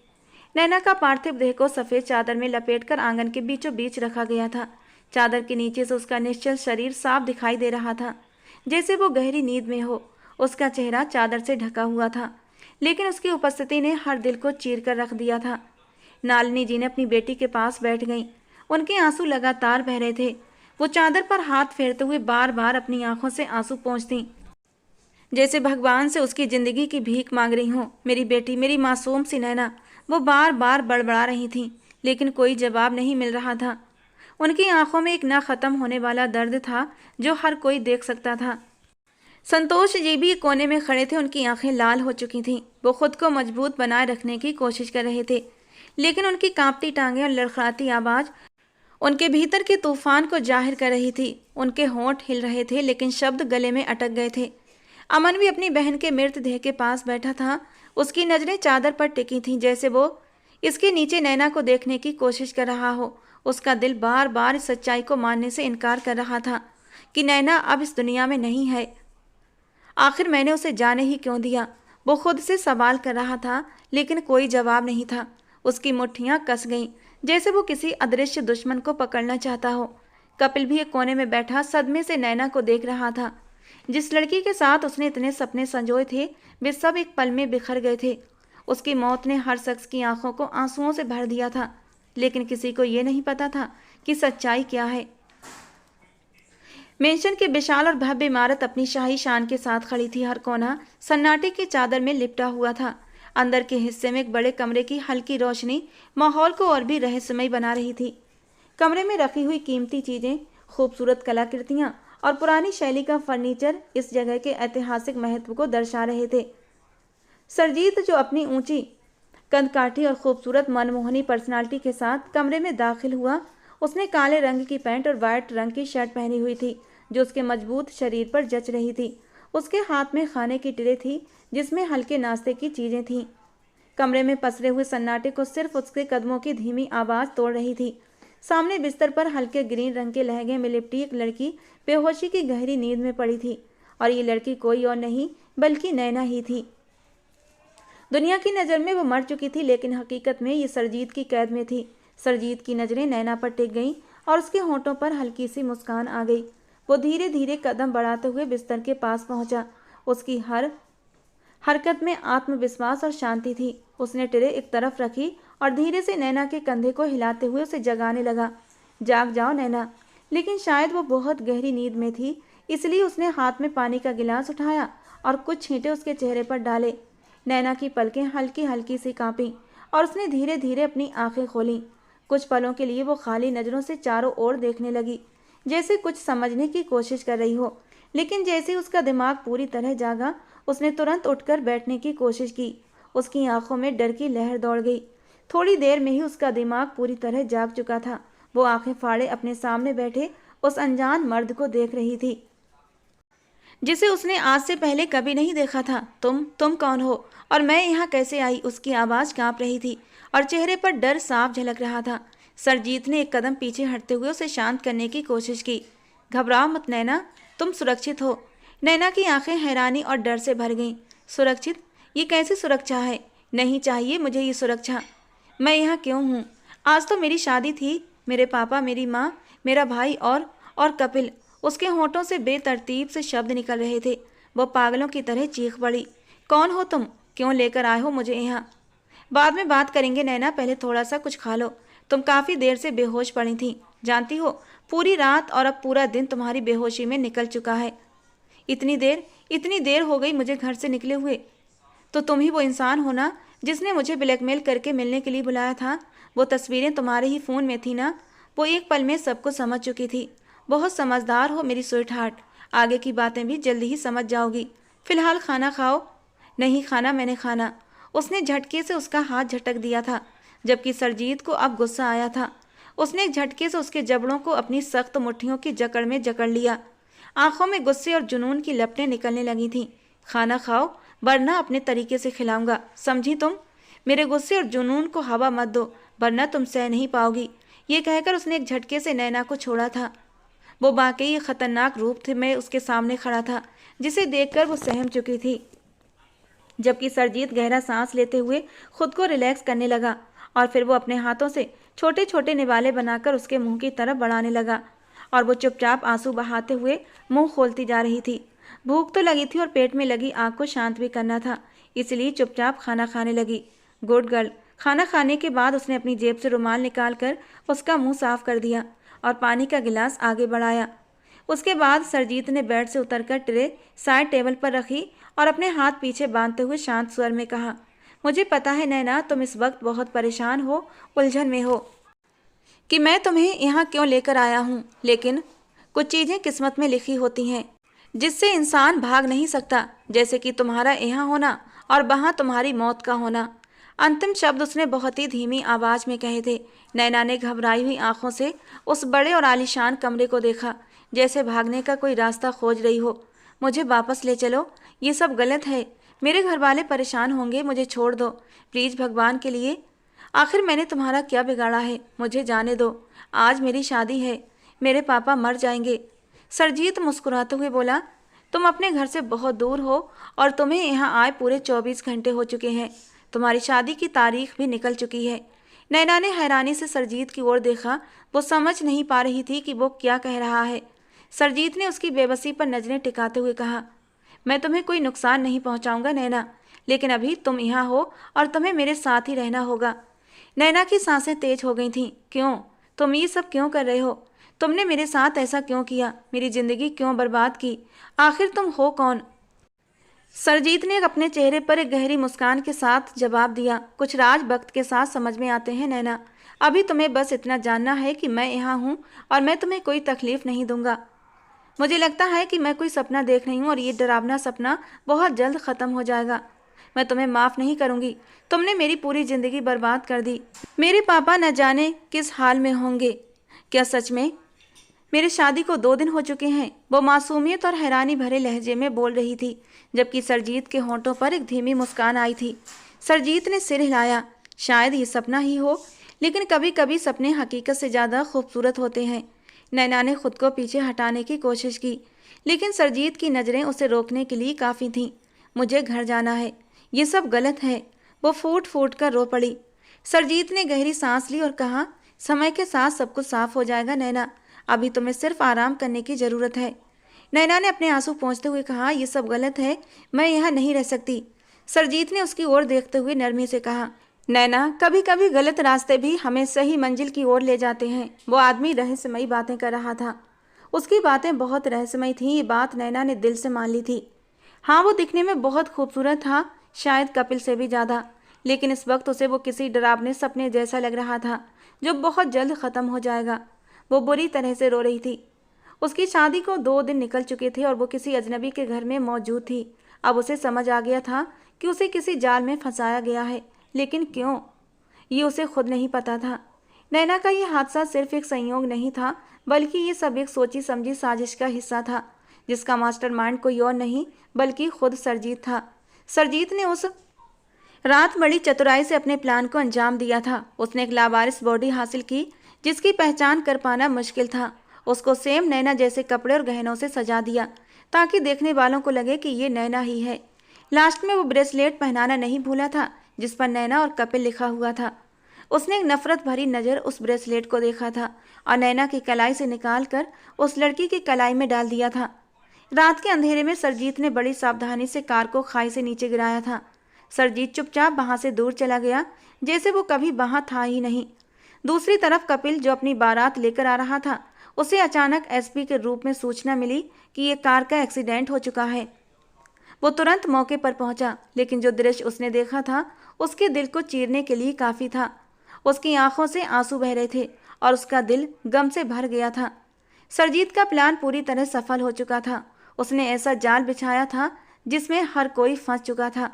Speaker 1: नैना का पार्थिव देह को सफेद चादर में लपेटकर आंगन के बीचों बीच रखा गया था। चादर के नीचे से उसका निश्चल शरीर साफ दिखाई दे रहा था, जैसे वो गहरी नींद में हो। उसका चेहरा चादर से ढका हुआ था, लेकिन उसकी उपस्थिति ने हर दिल को चीर कर रख दिया था। नालिनी जी ने अपनी बेटी के पास बैठ गईं। उनके आंसू लगातार बह रहे थे। वो चादर पर हाथ फेरते हुए बार बार अपनी आंखों से आंसू पोंछती, जैसे भगवान से उसकी जिंदगी की भीख मांग रही हूँ। मेरी बेटी, मेरी मासूम सी नैना, वो बार बार बड़बड़ा रही थी, लेकिन कोई जवाब नहीं मिल रहा था। उनकी आंखों में एक ना खत्म होने वाला दर्द था जो हर कोई देख सकता था। संतोष जी भी कोने में खड़े थे। उनकी आंखें लाल हो चुकी थीं। वो खुद को मजबूत बनाए रखने की कोशिश कर रहे थे, लेकिन उनकी कांपती टांगें और लड़खड़ाती आवाज उनके भीतर के तूफान को जाहिर कर रही थी। उनके होंठ हिल रहे थे, लेकिन शब्द गले में अटक गए थे। अमन भी अपनी बहन के मृतदेह के पास बैठा था। उसकी नजरें चादर पर टिकी थीं, जैसे वो इसके नीचे नैना को देखने की कोशिश कर रहा हो। उसका दिल बार बार इस सच्चाई को मानने से इनकार कर रहा था कि नैना अब इस दुनिया में नहीं है। आखिर मैंने उसे जाने ही क्यों दिया? वो खुद से सवाल कर रहा था, लेकिन कोई जवाब नहीं था। उसकी मुट्ठियां कस गईं, जैसे वो किसी अदृश्य दुश्मन को पकड़ना चाहता हो। कपिल भी एक कोने में बैठा सदमे से नैना को देख रहा था। जिस लड़की के साथ उसने इतने सपने संजोए थे, वे सब एक पल में बिखर गए थे। उसकी मौत ने हर शख्स की आंखों को आंसुओं से भर दिया था, लेकिन किसी को ये नहीं पता था कि सच्चाई क्या है। मेंशन की विशाल और भव्य इमारत अपनी शाही शान के साथ खड़ी थी। हर कोना सन्नाटे की चादर में लिपटा हुआ था। अंदर के हिस्से में एक बड़े कमरे की हल्की रोशनी माहौल को और भी रहस्यमय बना रही थी। कमरे में रखी हुई कीमती चीजें, खूबसूरत कलाकृतियां और पुरानी शैली का फर्नीचर इस जगह के ऐतिहासिक महत्व को दर्शा रहे थे। सरजीत, जो अपनी ऊंची कंदकाठी और खूबसूरत मनमोहनी पर्सनालिटी के साथ कमरे में दाखिल हुआ, उसने काले रंग की पैंट और वाइट रंग की शर्ट पहनी हुई थी, जो उसके मजबूत शरीर पर जच रही थी। उसके हाथ में खाने की ट्रे थी, जिसमें हल्के नाश्ते की चीजें थीं। कमरे में पसरे हुए सन्नाटे को सिर्फ उसके कदमों की धीमी आवाज तोड़ रही थी। सामने बिस्तर पर हल्के ग्रीन रंग के लहंगे में लिपटी एक लड़की बेहोशी की गहरी नींद में पड़ी थी, और ये लड़की कोई और नहीं बल्कि नैना ही थी। दुनिया की नज़र में वो मर चुकी थी, लेकिन हकीकत में ये सरजीत की कैद में थी। सरजीत की नज़रें नैना पर टिक गईं और उसके होंठों पर हल्की सी मुस्कान आ गई। वो धीरे धीरे कदम बढ़ाते हुए बिस्तर के पास पहुंचा। उसकी हर हरकत में आत्मविश्वास और शांति थी। उसने ट्रे एक तरफ रखी और धीरे से नैना के कंधे को हिलाते हुए उसे जगाने लगा। जाग जाओ नैना। लेकिन शायद वो बहुत गहरी नींद में थी, इसलिए उसने हाथ में पानी का गिलास उठाया और कुछ छींटे उसके चेहरे पर डाले। नैना की पलकें हल्की हल्की सी कांपीं और उसने धीरे धीरे अपनी आंखें खोलीं। कुछ पलों के लिए वो खाली नज़रों से चारों ओर देखने लगी, जैसे कुछ समझने की कोशिश कर रही हो। लेकिन जैसे ही उसका दिमाग पूरी तरह जागा, उसने तुरंत उठकर बैठने की कोशिश की। उसकी आंखों में डर की लहर दौड़ गई। थोड़ी देर में ही उसका दिमाग पूरी तरह जाग चुका था। वो आंखें फाड़े अपने सामने बैठे उस अनजान मर्द को देख रही थी, जिसे उसने आज से पहले कभी नहीं देखा था। तुम कौन हो और मैं यहाँ कैसे आई? उसकी आवाज़ कांप रही थी और चेहरे पर डर साफ झलक रहा था। सरजीत ने एक कदम पीछे हटते हुए उसे शांत करने की कोशिश की। घबराओ मत नैना, तुम सुरक्षित हो। नैना की आंखें हैरानी और डर से भर गईं। सुरक्षित? ये कैसी सुरक्षा है? नहीं चाहिए मुझे ये सुरक्षा। मैं यहाँ क्यों हूँ? आज तो मेरी शादी थी। मेरे पापा, मेरी माँ, मेरा भाई और कपिल। उसके होंठों से बेतरतीब से शब्द निकल रहे थे। वो पागलों की तरह चीख पड़ी। कौन हो तुम? क्यों लेकर आए हो मुझे यहाँ? बाद में बात करेंगे नैना, पहले थोड़ा सा कुछ खा लो। तुम काफ़ी देर से बेहोश पड़ी थी, जानती हो। पूरी रात और अब पूरा दिन तुम्हारी बेहोशी में निकल चुका है। इतनी देर हो गई मुझे घर से निकले हुए। तो तुम ही वो इंसान हो ना जिसने मुझे ब्लैकमेल करके मिलने के लिए बुलाया था? वो तस्वीरें तुम्हारे ही फ़ोन में थी ना? वो एक पल में सब कुछ समझ चुकी थी। बहुत समझदार हो मेरी स्वीट हार्ट। आगे की बातें भी जल्दी ही समझ जाओगी। फिलहाल खाना खाओ। नहीं खाना, मैंने खाना। उसने झटके से उसका हाथ झटक दिया था, जबकि सरजीत को अब गुस्सा आया था। उसने एक झटके से उसके जबड़ों को अपनी सख्त मुट्ठियों की जकड़ में जकड़ लिया। आंखों में गुस्से और जुनून की लपटें निकलने लगी थीं। खाना खाओ, वरना अपने तरीके से खिलाऊंगा, समझी तुम? मेरे गुस्से और जुनून को हवा मत दो, वरना तुम सह नहीं पाओगी। ये कहकर उसने एक झटके से नैना को छोड़ा था। वो वाकई खतरनाक रूप में उसके सामने खड़ा था, जिसे देखकर वो सहम चुकी थी। जबकि सरजीत गहरा सांस लेते हुए खुद को रिलैक्स करने लगा और फिर वो अपने हाथों से छोटे छोटे निवाले बनाकर उसके मुंह की तरफ बढ़ाने लगा और वो चुपचाप आंसू बहाते हुए मुंह खोलती जा रही थी। भूख तो लगी थी और पेट में लगी आग को शांत भी करना था, इसलिए चुपचाप खाना खाने लगी। Good girl. खाना खाने के बाद उसने अपनी जेब से रुमाल निकालकर उसका मुंह साफ कर दिया और पानी का गिलास आगे बढ़ाया। उसके बाद सरजीत ने बेड से उतरकर ट्रे साइड टेबल पर रखी और अपने हाथ पीछे बांधते हुए शांत स्वर में कहा, मुझे पता है नैना, तुम इस वक्त बहुत परेशान हो, उलझन में हो कि मैं तुम्हें यहाँ क्यों लेकर आया हूँ, लेकिन कुछ चीज़ें किस्मत में लिखी होती हैं जिससे इंसान भाग नहीं सकता, जैसे कि तुम्हारा यहाँ होना और वहाँ तुम्हारी मौत का होना। अंतिम शब्द उसने बहुत ही धीमी आवाज में कहे थे। नैना ने घबराई हुई आंखों से उस बड़े और आलीशान कमरे को देखा, जैसे भागने का कोई रास्ता खोज रही हो। मुझे वापस ले चलो, ये सब गलत है, मेरे घर वाले परेशान होंगे, मुझे छोड़ दो प्लीज़, भगवान के लिए। आखिर मैंने तुम्हारा क्या बिगाड़ा है, मुझे जाने दो, आज मेरी शादी है, मेरे पापा मर जाएंगे। सरजीत मुस्कुराते हुए बोला, तुम अपने घर से बहुत दूर हो और तुम्हें यहाँ आए पूरे 24 घंटे हो चुके हैं, तुम्हारी शादी की तारीख भी निकल चुकी है। नैना ने हैरानी से सरजीत की ओर देखा, वो समझ नहीं पा रही थी कि वो क्या कह रहा है। सरजीत ने उसकी बेबसी पर नजरें टिकाते हुए कहा, मैं तुम्हें कोई नुकसान नहीं पहुंचाऊंगा नैना, लेकिन अभी तुम यहाँ हो और तुम्हें मेरे साथ ही रहना होगा। नैना की सांसें तेज हो गई थीं। क्यों? तुम ये सब क्यों कर रहे हो? तुमने मेरे साथ ऐसा क्यों किया? मेरी जिंदगी क्यों बर्बाद की? आखिर तुम हो कौन? सरजीत ने अपने चेहरे पर एक गहरी मुस्कान के साथ जवाब दिया, कुछ राज वक्त के साथ समझ में आते हैं नैना, अभी तुम्हें बस इतना जानना है कि मैं यहाँ हूँ और मैं तुम्हें कोई तकलीफ नहीं दूंगा। मुझे लगता है कि मैं कोई सपना देख रही हूँ और ये डरावना सपना बहुत जल्द ख़त्म हो जाएगा। मैं तुम्हें माफ़ नहीं करूँगी, तुमने मेरी पूरी ज़िंदगी बर्बाद कर दी। मेरे पापा न जाने किस हाल में होंगे। क्या सच में? मेरी शादी को 2 दिन हो चुके हैं, वो मासूमियत और हैरानी भरे लहजे में बोल रही थी, जबकि सरजीत के होंठों पर एक धीमी मुस्कान आई थी। सरजीत ने सिर हिलाया, शायद ये सपना ही हो, लेकिन कभी कभी सपने हकीकत से ज़्यादा खूबसूरत होते हैं। नैना ने खुद को पीछे हटाने की कोशिश की, लेकिन सरजीत की नज़रें उसे रोकने के लिए काफ़ी थीं। मुझे घर जाना है, ये सब गलत है, वो फूट फूट कर रो पड़ी। सरजीत ने गहरी सांस ली और कहा, समय के साथ सब कुछ साफ हो जाएगा नैना, अभी तुम्हें सिर्फ आराम करने की ज़रूरत है। नैना ने अपने आंसू पोंछते हुए कहा, ये सब गलत है, मैं यहाँ नहीं रह सकती। सरजीत ने उसकी ओर देखते हुए नरमी से कहा, नैना, कभी कभी गलत रास्ते भी हमें सही मंजिल की ओर ले जाते हैं। वो आदमी रहस्यमयी बातें कर रहा था, उसकी बातें बहुत रहस्यमयी थीं, ये बात नैना ने दिल से मान ली थी। हाँ, वो दिखने में बहुत खूबसूरत था, शायद कपिल से भी ज़्यादा, लेकिन इस वक्त उसे वो किसी डरावने सपने जैसा लग रहा था जो बहुत जल्द ख़त्म हो जाएगा। वो बुरी तरह से रो रही थी। उसकी शादी को 2 दिन निकल चुके थे और वो किसी अजनबी के घर में मौजूद थी। अब उसे समझ आ गया था कि उसे किसी जाल में फंसाया गया है, लेकिन क्यों, ये उसे खुद नहीं पता था। नैना का ये हादसा सिर्फ एक संयोग नहीं था, बल्कि ये सब एक सोची समझी साजिश का हिस्सा था, जिसका मास्टरमाइंड कोई और नहीं बल्कि खुद सरजीत था। सरजीत ने उस रात बड़ी चतुराई से अपने प्लान को अंजाम दिया था। उसने एक लावारिस बॉडी हासिल की जिसकी पहचान कर पाना मुश्किल था। उसको सेम नैना जैसे कपड़े और गहनों से सजा दिया ताकि देखने वालों को लगे कि ये नैना ही है। लास्ट में वो ब्रेसलेट पहनाना नहीं भूला था जिस पर नैना और कपिल लिखा हुआ था। उसने एक नफरत भरी नज़र उस ब्रेसलेट को देखा था और नैना की कलाई से निकाल कर उस लड़की की कलाई में डाल दिया था। रात के अंधेरे में सरजीत ने बड़ी सावधानी से कार को खाई से नीचे गिराया था। सरजीत चुपचाप वहाँ से दूर चला गया, जैसे वो कभी वहाँ था ही नहीं। दूसरी तरफ कपिल, जो अपनी बारात लेकर आ रहा था, उसे अचानक एसपी के रूप में सूचना मिली कि ये कार का एक्सीडेंट हो चुका है। वो तुरंत मौके पर पहुंचा, लेकिन जो दृश्य उसने देखा था उसके दिल को चीरने के लिए काफ़ी था। उसकी आंखों से आंसू बह रहे थे और उसका दिल गम से भर गया था। सरजीत का प्लान पूरी तरह सफल हो चुका था। उसने ऐसा जाल बिछाया था जिसमें हर कोई फंस चुका था।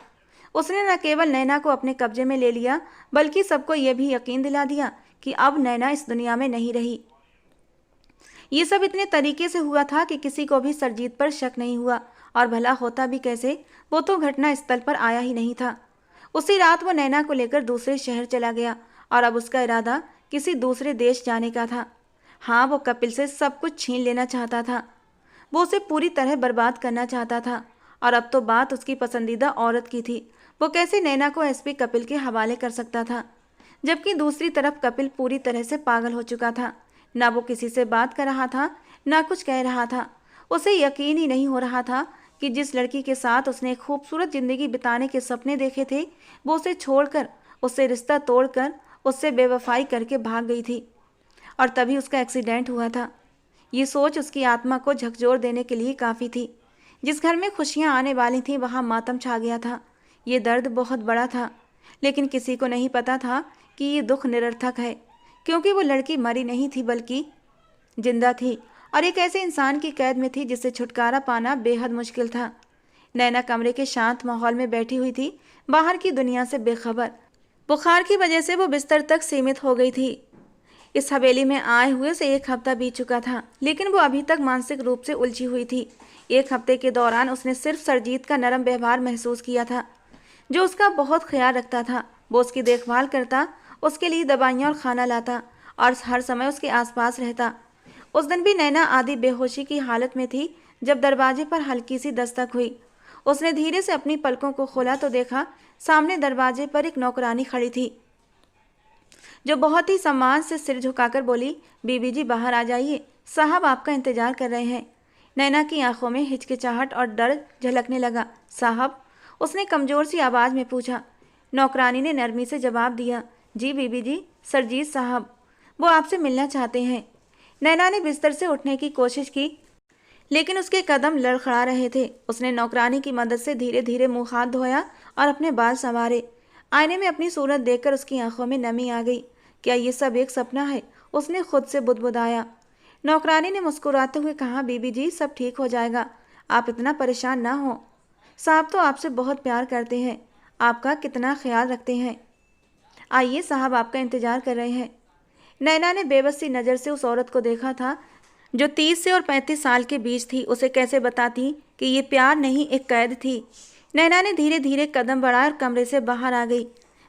Speaker 1: उसने न केवल नैना को अपने कब्जे में ले लिया, बल्कि सबको यह भी यकीन दिला दिया कि अब नैना इस दुनिया में नहीं रही। ये सब इतने तरीके से हुआ था कि किसी को भी सरजीत पर शक नहीं हुआ और भला होता भी कैसे, वो तो घटना स्थल पर आया ही नहीं था। उसी रात वो नैना को लेकर दूसरे शहर चला गया और अब उसका इरादा किसी दूसरे देश जाने का था। हाँ, वो कपिल से सब कुछ छीन लेना चाहता था। वो उसे पूरी तरह बर्बाद करना चाहता था। और अब तो बात उसकी पसंदीदा औरत की थी। वो कैसे नैना को एसपी कपिल के हवाले कर सकता था, जबकि दूसरी तरफ कपिल पूरी तरह से पागल हो चुका था। ना वो किसी से बात कर रहा था, ना कुछ कह रहा था। उसे यकीन ही नहीं हो रहा था कि जिस लड़की के साथ उसने एक खूबसूरत जिंदगी बिताने के सपने देखे थे, वो उसे छोड़कर, उससे रिश्ता तोड़कर, उससे बेवफाई करके भाग गई थी। और तभी उसका एक्सीडेंट हुआ था। ये सोच उसकी आत्मा को झकझोर देने के लिए काफ़ी थी। जिस घर में खुशियां आने वाली थीं, वहां मातम छा गया था। ये दर्द बहुत बड़ा था, लेकिन किसी को नहीं पता था कि ये दुख निरर्थक है, क्योंकि वो लड़की मरी नहीं थी बल्कि जिंदा थी और एक ऐसे इंसान की कैद में थी जिससे छुटकारा पाना बेहद मुश्किल था। नैना कमरे के शांत माहौल में बैठी हुई थी, बाहर की दुनिया से बेखबर। बुखार की वजह से वो बिस्तर तक सीमित हो गई थी। इस हवेली में आए हुए से 1 हफ्ता बीत चुका था, लेकिन वो अभी तक मानसिक रूप से उलझी हुई थी। 1 हफ्ते के दौरान उसने सिर्फ सरजीत का नरम व्यवहार महसूस किया था, जो उसका बहुत ख्याल रखता था। वो उसकी देखभाल करता, उसके लिए दवाइयाँ और खाना लाता और हर समय उसके आसपास रहता। उस दिन भी नैना आधी बेहोशी की हालत में थी जब दरवाजे पर हल्की सी दस्तक हुई। उसने धीरे से अपनी पलकों को खोला तो देखा सामने दरवाजे पर एक नौकरानी खड़ी थी, जो बहुत ही सम्मान से सिर झुकाकर बोली, बीबी जी बाहर आ जाइए, साहब आपका इंतजार कर रहे हैं। नैना की आंखों में हिचकिचाहट और डर झलकने लगा। साहब, उसने कमजोर सी आवाज में पूछा। नौकरानी ने नरमी से जवाब दिया, जी बीबी जी, सरजीत साहब, वो आपसे मिलना चाहते हैं। नैना ने बिस्तर से उठने की कोशिश की, लेकिन उसके कदम लड़खड़ा रहे थे। उसने नौकरानी की मदद से धीरे धीरे मुंह हाथ धोया और अपने बाल संवारे। आईने में अपनी सूरत देखकर उसकी आंखों में नमी आ गई। क्या ये सब एक सपना है? उसने खुद से बुदबुदाया। नौकरानी ने मुस्कुराते हुए कहा, बीबी जी सब ठीक हो जाएगा, आप इतना परेशान ना हो। साहब तो आपसे बहुत प्यार करते हैं, आपका कितना ख्याल रखते हैं। आइए, साहब आपका इंतजार कर रहे हैं। नैना ने बेबस सी नज़र से उस औरत को देखा था, जो 30 से और 35 साल के बीच थी। उसे कैसे बताती कि ये प्यार नहीं, एक कैद थी। नैना ने धीरे धीरे कदम बढ़ाए और कमरे से बाहर आ गई।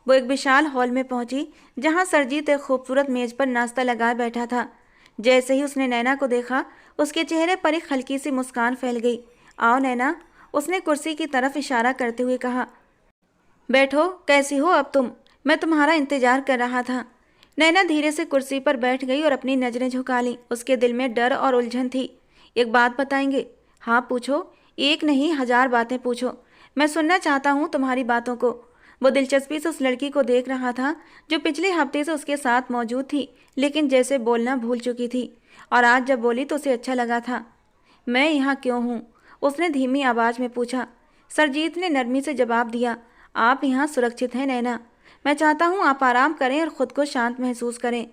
Speaker 1: वो एक विशाल हॉल में पहुंची, जहां सरजीत एक खूबसूरत मेज पर नाश्ता लगाए बैठा था। जैसे ही उसने नैना को देखा, उसके चेहरे पर एक हल्की सी मुस्कान फैल गई। आओ नैना, उसने कुर्सी की तरफ इशारा करते हुए कहा। बैठो, कैसी हो अब तुम? मैं तुम्हारा इंतजार कर रहा था। नैना धीरे से कुर्सी पर बैठ गई और अपनी नजरें झुका लीं। उसके दिल में डर और उलझन थी। एक बात बताएंगे? हाँ पूछो, एक नहीं 1000 बातें पूछो, मैं सुनना चाहता हूँ तुम्हारी बातों को। वो दिलचस्पी से उस लड़की को देख रहा था, जो पिछले हफ्ते से उसके साथ मौजूद थी, लेकिन जैसे बोलना भूल चुकी थी। और आज जब बोली तो उसे अच्छा लगा था। मैं यहाँ क्यों हूँ? उसने धीमी आवाज में पूछा। सरजीत ने नरमी से जवाब दिया, आप यहाँ सुरक्षित हैं नैना। मैं चाहता हूँ आप आराम करें और खुद को शांत महसूस करें।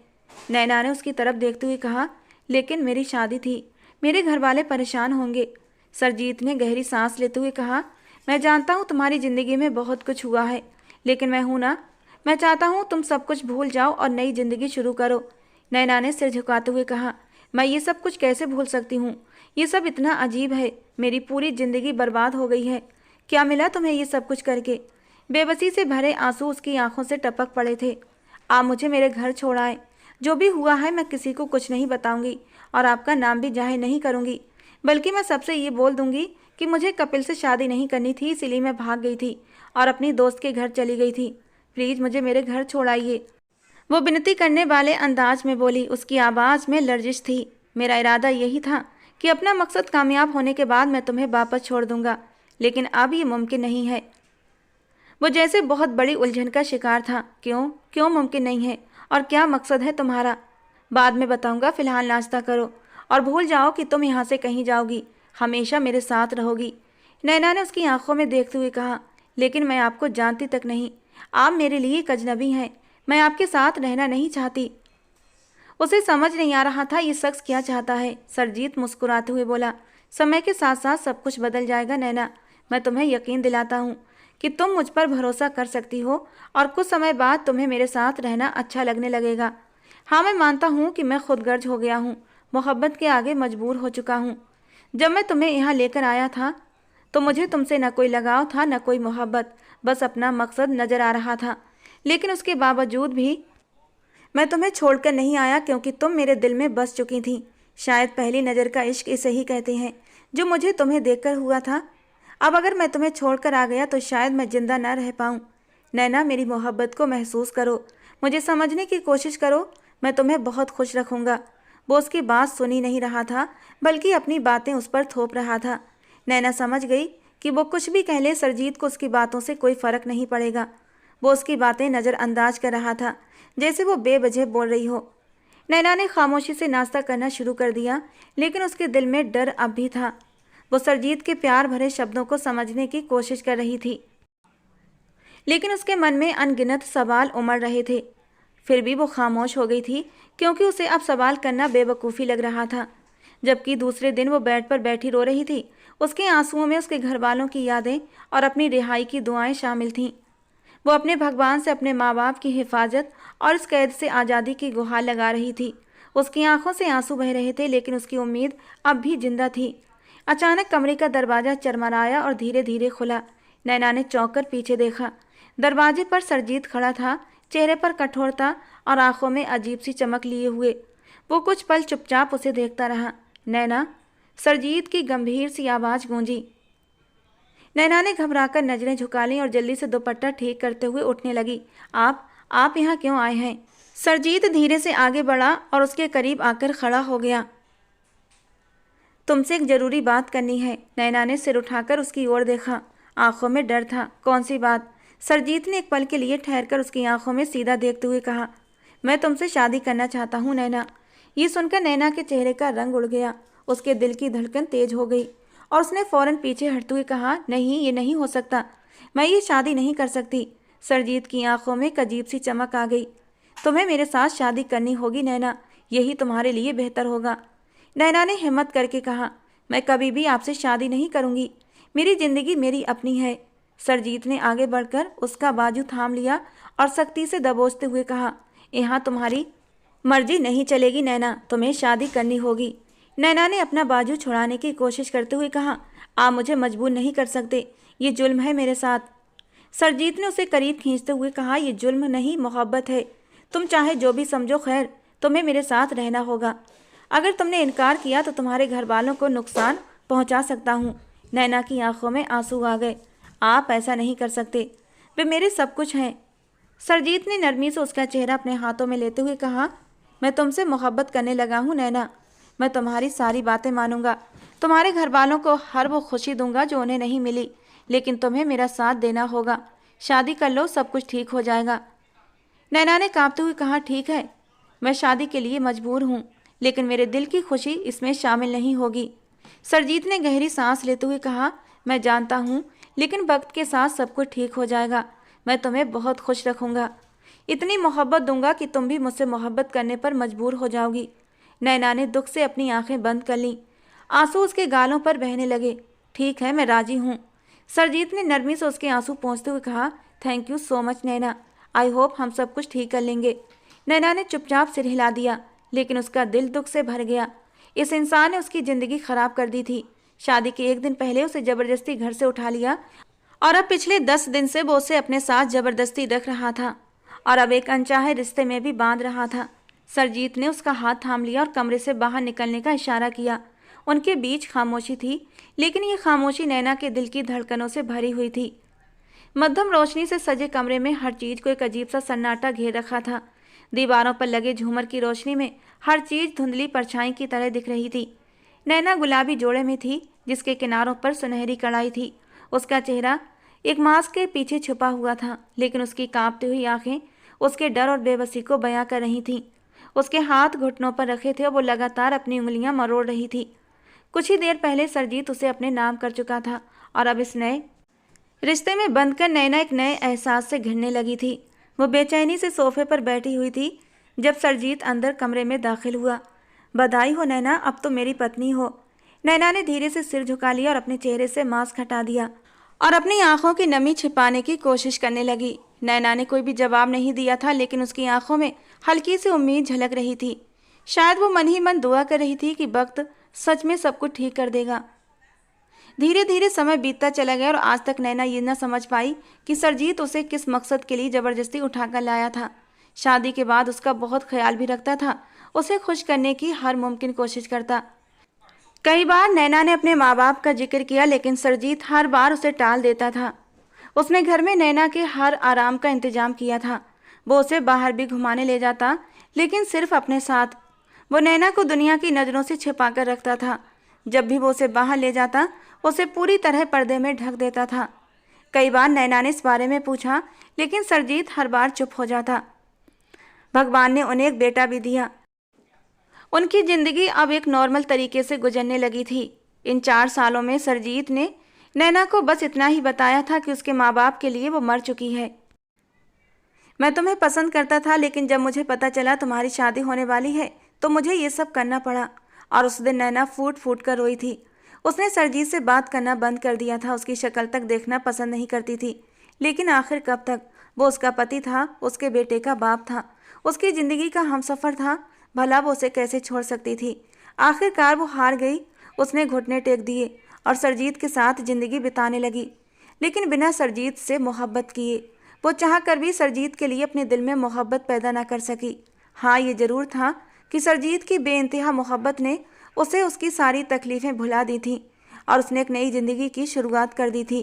Speaker 1: नैना ने उसकी तरफ देखते हुए कहा, लेकिन मेरी शादी थी, मेरे घर वाले परेशान होंगे। सरजीत ने गहरी सांस लेते हुए कहा, मैं जानता हूँ तुम्हारी ज़िंदगी में बहुत कुछ हुआ है, लेकिन मैं हूँ ना। मैं चाहता हूँ तुम सब कुछ भूल जाओ और नई जिंदगी शुरू करो। नैना ने सिर झुकाते हुए कहा, मैं ये सब कुछ कैसे भूल सकती हूँ? ये सब इतना अजीब है, मेरी पूरी जिंदगी बर्बाद हो गई है। क्या मिला तुम्हें ये सब कुछ करके? बेबसी से भरे आंसू उसकी आंखों से टपक पड़े थे। आप मुझे मेरे घर छोड़ाएं। जो भी हुआ है मैं किसी को कुछ नहीं बताऊंगी और आपका नाम भी जाहिर नहीं करूंगी, बल्कि मैं सबसे ये बोल दूंगी कि मुझे कपिल से शादी नहीं करनी थी, इसीलिए मैं भाग गई थी और अपनी दोस्त के घर चली गई थी। प्लीज़ मुझे मेरे घर छोड़ाइए। वो विनती करने वाले अंदाज में बोली। उसकी आवाज़ में लर्जिश थी। मेरा इरादा यही था कि अपना मकसद कामयाब होने के बाद मैं तुम्हें वापस छोड़ दूंगा, लेकिन अब ये मुमकिन नहीं है। वो जैसे बहुत बड़ी उलझन का शिकार था। क्यों क्यों मुमकिन नहीं है? और क्या मकसद है तुम्हारा? बाद में बताऊंगा, फिलहाल नाश्ता करो और भूल जाओ कि तुम यहाँ से कहीं जाओगी, हमेशा मेरे साथ रहोगी। नैना ने उसकी आंखों में देखते हुए कहा, लेकिन मैं आपको जानती तक नहीं, आप मेरे लिए एक अजनबी हैं, मैं आपके साथ रहना नहीं चाहती। उसे समझ नहीं आ रहा था ये शख्स क्या चाहता है। सरजीत मुस्कुराते हुए बोला, समय के साथ साथ सब कुछ बदल जाएगा नैना। मैं तुम्हें यकीन दिलाता हूँ कि तुम मुझ पर भरोसा कर सकती हो और कुछ समय बाद तुम्हें मेरे साथ रहना अच्छा लगने लगेगा। हाँ, मैं मानता हूँ कि मैं खुदगर्ज हो गया हूँ, मोहब्बत के आगे मजबूर हो चुका हूँ। जब मैं तुम्हें यहाँ लेकर आया था तो मुझे तुमसे न कोई लगाव था न कोई मोहब्बत, बस अपना मकसद नजर आ रहा था। लेकिन उसके बावजूद भी मैं तुम्हें छोड़कर नहीं आया, क्योंकि तुम मेरे दिल में बस चुकी थी। शायद पहली नज़र का इश्क इसे ही कहते हैं, जो मुझे तुम्हें देखकर हुआ था। अब अगर मैं तुम्हें छोड़कर आ गया तो शायद मैं जिंदा न रह पाऊँ। नैना, मेरी मोहब्बत को महसूस करो, मुझे समझने की कोशिश करो, मैं तुम्हें बहुत खुश रखूँगा। वो उसकी बात सुनी नहीं रहा था, बल्कि अपनी बातें उस पर थोप रहा था। नैना समझ गई कि वो कुछ भी कह ले, सरजीत को उसकी बातों से कोई फ़र्क नहीं पड़ेगा। वो उसकी बातें नज़रअंदाज कर रहा था, जैसे वो बेवजह बोल रही हो। नैना ने खामोशी से नाश्ता करना शुरू कर दिया, लेकिन उसके दिल में डर अब भी था। वो सरजीत के प्यार भरे शब्दों को समझने की कोशिश कर रही थी, लेकिन उसके मन में अनगिनत सवाल उमड़ रहे थे। फिर भी वो खामोश हो गई थी, क्योंकि उसे अब सवाल करना बेवकूफ़ी लग रहा था। जबकि दूसरे दिन वो बेड पर बैठी रो रही थी, उसके आंसुओं में उसके घर वालों की यादें और अपनी रिहाई की दुआएं शामिल थीं। वो अपने भगवान से अपने माँ बाप की हिफाजत और इस कैद से आज़ादी की गुहार लगा रही थी। उसकी आंखों से आंसू बह रहे थे, लेकिन उसकी उम्मीद अब भी जिंदा थी। अचानक कमरे का दरवाज़ा चरमराया और धीरे धीरे खुला। नैना ने चौंक कर पीछे देखा। दरवाजे पर सरजीत खड़ा था, चेहरे पर कठोरता और आंखों में अजीब सी चमक लिए हुए। वो कुछ पल चुपचाप उसे देखता रहा। नैना, सरजीत की गंभीर सी आवाज़ गूंजी। नैना ने घबराकर नजरें झुका लीं और जल्दी से दुपट्टा ठीक करते हुए उठने लगी। आप यहाँ क्यों आए हैं? सरजीत धीरे से आगे बढ़ा और उसके करीब आकर खड़ा हो गया। तुमसे एक जरूरी बात करनी है। नैना ने सिर उठाकर उसकी ओर देखा, आंखों में डर था। कौन सी बात? सरजीत ने एक पल के लिए ठहरकर उसकी आंखों में सीधा देखते हुए कहा, मैं तुमसे शादी करना चाहता हूँ नैना। ये सुनकर नैना के चेहरे का रंग उड़ गया, उसके दिल की धड़कन तेज हो गई और उसने फौरन पीछे हटते हुए कहा, नहीं, ये नहीं हो सकता, मैं ये शादी नहीं कर सकती। सरजीत की आंखों में एक अजीब सी चमक आ गई। तुम्हें मेरे साथ शादी करनी होगी नैना, यही तुम्हारे लिए बेहतर होगा। नैना ने हिम्मत करके कहा, मैं कभी भी आपसे शादी नहीं करूँगी, मेरी ज़िंदगी मेरी अपनी है। सरजीत ने आगे बढ़कर उसका बाजू थाम लिया और सख्ती से दबोचते हुए कहा, यहाँ तुम्हारी मर्जी नहीं चलेगी नैना, तुम्हें शादी करनी होगी। नैना ने अपना बाजू छुड़ाने की कोशिश करते हुए कहा, आप मुझे मजबूर नहीं कर सकते, ये जुल्म है मेरे साथ। सरजीत ने उसे करीब खींचते हुए कहा, ये जुल्म नहीं, मोहब्बत है। तुम चाहे जो भी समझो, खैर तुम्हें मेरे साथ रहना होगा। अगर तुमने इनकार किया तो तुम्हारे घर वालों को नुकसान पहुंचा सकता हूं। नैना की आंखों में आंसू आ गए। आप ऐसा नहीं कर सकते, वे मेरे सब कुछ हैं। सरजीत ने नरमी से उसका चेहरा अपने हाथों में लेते हुए कहा, मैं तुमसे मोहब्बत करने लगा हूँ नैना, मैं तुम्हारी सारी बातें मानूंगा, तुम्हारे घर वालों को हर वो खुशी दूंगा जो उन्हें नहीं मिली, लेकिन तुम्हें मेरा साथ देना होगा। शादी कर लो, सब कुछ ठीक हो जाएगा। नैना ने कांपते हुए कहा, ठीक है, मैं शादी के लिए मजबूर हूँ, लेकिन मेरे दिल की खुशी इसमें शामिल नहीं होगी। सरजीत ने गहरी सांस लेते हुए कहा, मैं जानता हूँ, लेकिन वक्त के साथ सब कुछ ठीक हो जाएगा। मैं तुम्हें बहुत खुश रखूँगा, इतनी मोहब्बत दूंगा कि तुम भी मुझसे मोहब्बत करने पर मजबूर हो जाओगी। नैना ने दुख से अपनी आंखें बंद कर लीं, आंसू उसके गालों पर बहने लगे। ठीक है, मैं राजी हूँ। सरजीत ने नरमी से उसके आंसू पोंछते हुए कहा, thank you so much Naina, I hope हम सब कुछ ठीक कर लेंगे। नैना ने चुपचाप सिर हिला दिया, लेकिन उसका दिल दुख से भर गया। इस इंसान ने उसकी ज़िंदगी खराब कर दी थी। शादी के एक दिन पहले उसे ज़बरदस्ती घर से उठा लिया और अब पिछले 10 दिन से वो उसे अपने साथ ज़बरदस्ती रख रहा था और अब एक अनचाहे रिश्ते में भी बांध रहा था। सरजीत ने उसका हाथ थाम लिया और कमरे से बाहर निकलने का इशारा किया। उनके बीच खामोशी थी, लेकिन ये खामोशी नैना के दिल की धड़कनों से भरी हुई थी। मध्यम रोशनी से सजे कमरे में हर चीज़ को एक अजीब सा सन्नाटा घेर रखा था। दीवारों पर लगे झूमर की रोशनी में हर चीज़ धुंधली परछाई की तरह दिख रही थी। नैना गुलाबी जोड़े में थी, जिसके किनारों पर सुनहरी कढ़ाई थी। उसका चेहरा एक मास्क के पीछे छुपा हुआ था, लेकिन उसकी कांपती हुई आंखें उसके डर और बेबसी को बयां कर रही थीं। उसके हाथ घुटनों पर रखे थे और वो लगातार अपनी उंगलियां मरोड़ रही थी। कुछ ही देर पहले सरजीत उसे अपने नाम कर चुका था और अब इस नए रिश्ते में बंधकर नैना एक नए एहसास से घिरने लगी थी। वो बेचैनी से सोफे पर बैठी हुई थी जब सरजीत अंदर कमरे में दाखिल हुआ। बधाई हो नैना, अब तो मेरी पत्नी हो। नैना ने धीरे से सिर झुका लिया और अपने चेहरे से मास्क हटा दिया और अपनी आंखों की नमी छिपाने की कोशिश करने लगी। नैना ने कोई भी जवाब नहीं दिया था, लेकिन उसकी आंखों में हल्की सी उम्मीद झलक रही थी। शायद वो मन ही मन दुआ कर रही थी कि वक्त सच में सब कुछ ठीक कर देगा। धीरे धीरे समय बीतता चला गया और आज तक नैना ये न समझ पाई कि सरजीत उसे किस मकसद के लिए जबरदस्ती उठाकर लाया था। शादी के बाद उसका बहुत ख्याल भी रखता था, उसे खुश करने की हर मुमकिन कोशिश करता। कई बार नैना ने अपने माँ बाप का जिक्र किया, लेकिन सरजीत हर बार उसे टाल देता था। उसने घर में नैना के हर आराम का इंतजाम किया था। वो उसे बाहर भी घुमाने ले जाता, लेकिन सिर्फ अपने साथ। वो नैना को दुनिया की नज़रों से छिपा कर रखता था। जब भी वो उसे बाहर ले जाता, उसे पूरी तरह पर्दे में ढक देता था। कई बार नैना ने इस बारे में पूछा, लेकिन सरजीत हर बार चुप हो जाता। भगवान ने उन्हें एक बेटा भी दिया। उनकी जिंदगी अब एक नॉर्मल तरीके से गुजरने लगी थी। इन 4 सालों में सरजीत ने नैना को बस इतना ही बताया था कि उसके माँ बाप के लिए वो मर चुकी है। मैं तुम्हें पसंद करता था, लेकिन जब मुझे पता चला तुम्हारी शादी होने वाली है तो मुझे ये सब करना पड़ा। और उस दिन नैना फूट फूट कर रोई थी। उसने सरजीत से बात करना बंद कर दिया था। उसकी शक्ल तक देखना पसंद नहीं करती थी, लेकिन आखिर कब तक? वो उसका पति था, उसके बेटे का बाप था, उसकी ज़िंदगी का हमसफ़र था। भला वो उसे कैसे छोड़ सकती थी? आखिरकार वो हार गई। उसने घुटने टेक दिए और सरजीत के साथ ज़िंदगी बिताने लगी, लेकिन बिना सरजीत से मोहब्बत किए। वो चाह कर भी सरजीत के लिए अपने दिल में मोहब्बत पैदा ना कर सकी। हाँ, ये ज़रूर था कि सरजीत की बेइंतहा मोहब्बत ने उसे उसकी सारी तकलीफ़ें भुला दी थीं और उसने एक नई ज़िंदगी की शुरुआत कर दी थी।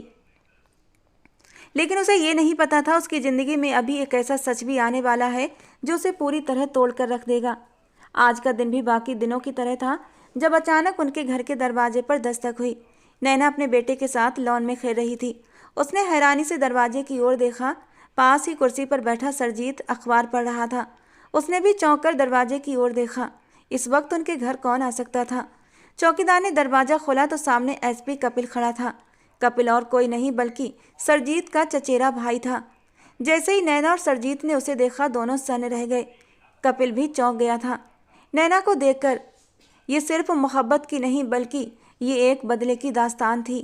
Speaker 1: लेकिन उसे ये नहीं पता था उसकी ज़िंदगी में अभी एक ऐसा सच भी आने वाला है जो उसे पूरी तरह तोड़ कर रख देगा। आज का दिन भी बाकी दिनों की तरह था, जब अचानक उनके घर के दरवाजे पर दस्तक हुई। नैना अपने बेटे के साथ लॉन में खेल रही थी। उसने हैरानी से दरवाजे की ओर देखा। पास ही कुर्सी पर बैठा सरजीत अखबार पढ़ रहा था। उसने भी चौंक कर दरवाजे की ओर देखा। इस वक्त उनके घर कौन आ सकता था? चौकीदार ने दरवाज़ा खोला तो सामने एसपी कपिल खड़ा था। कपिल और कोई नहीं बल्कि सरजीत का चचेरा भाई था। जैसे ही नैना और सरजीत ने उसे देखा, दोनों सन्न रह गए। कपिल भी चौंक गया था नैना को देखकर। ये सिर्फ मोहब्बत की नहीं, बल्कि ये एक बदले की दास्तान थी।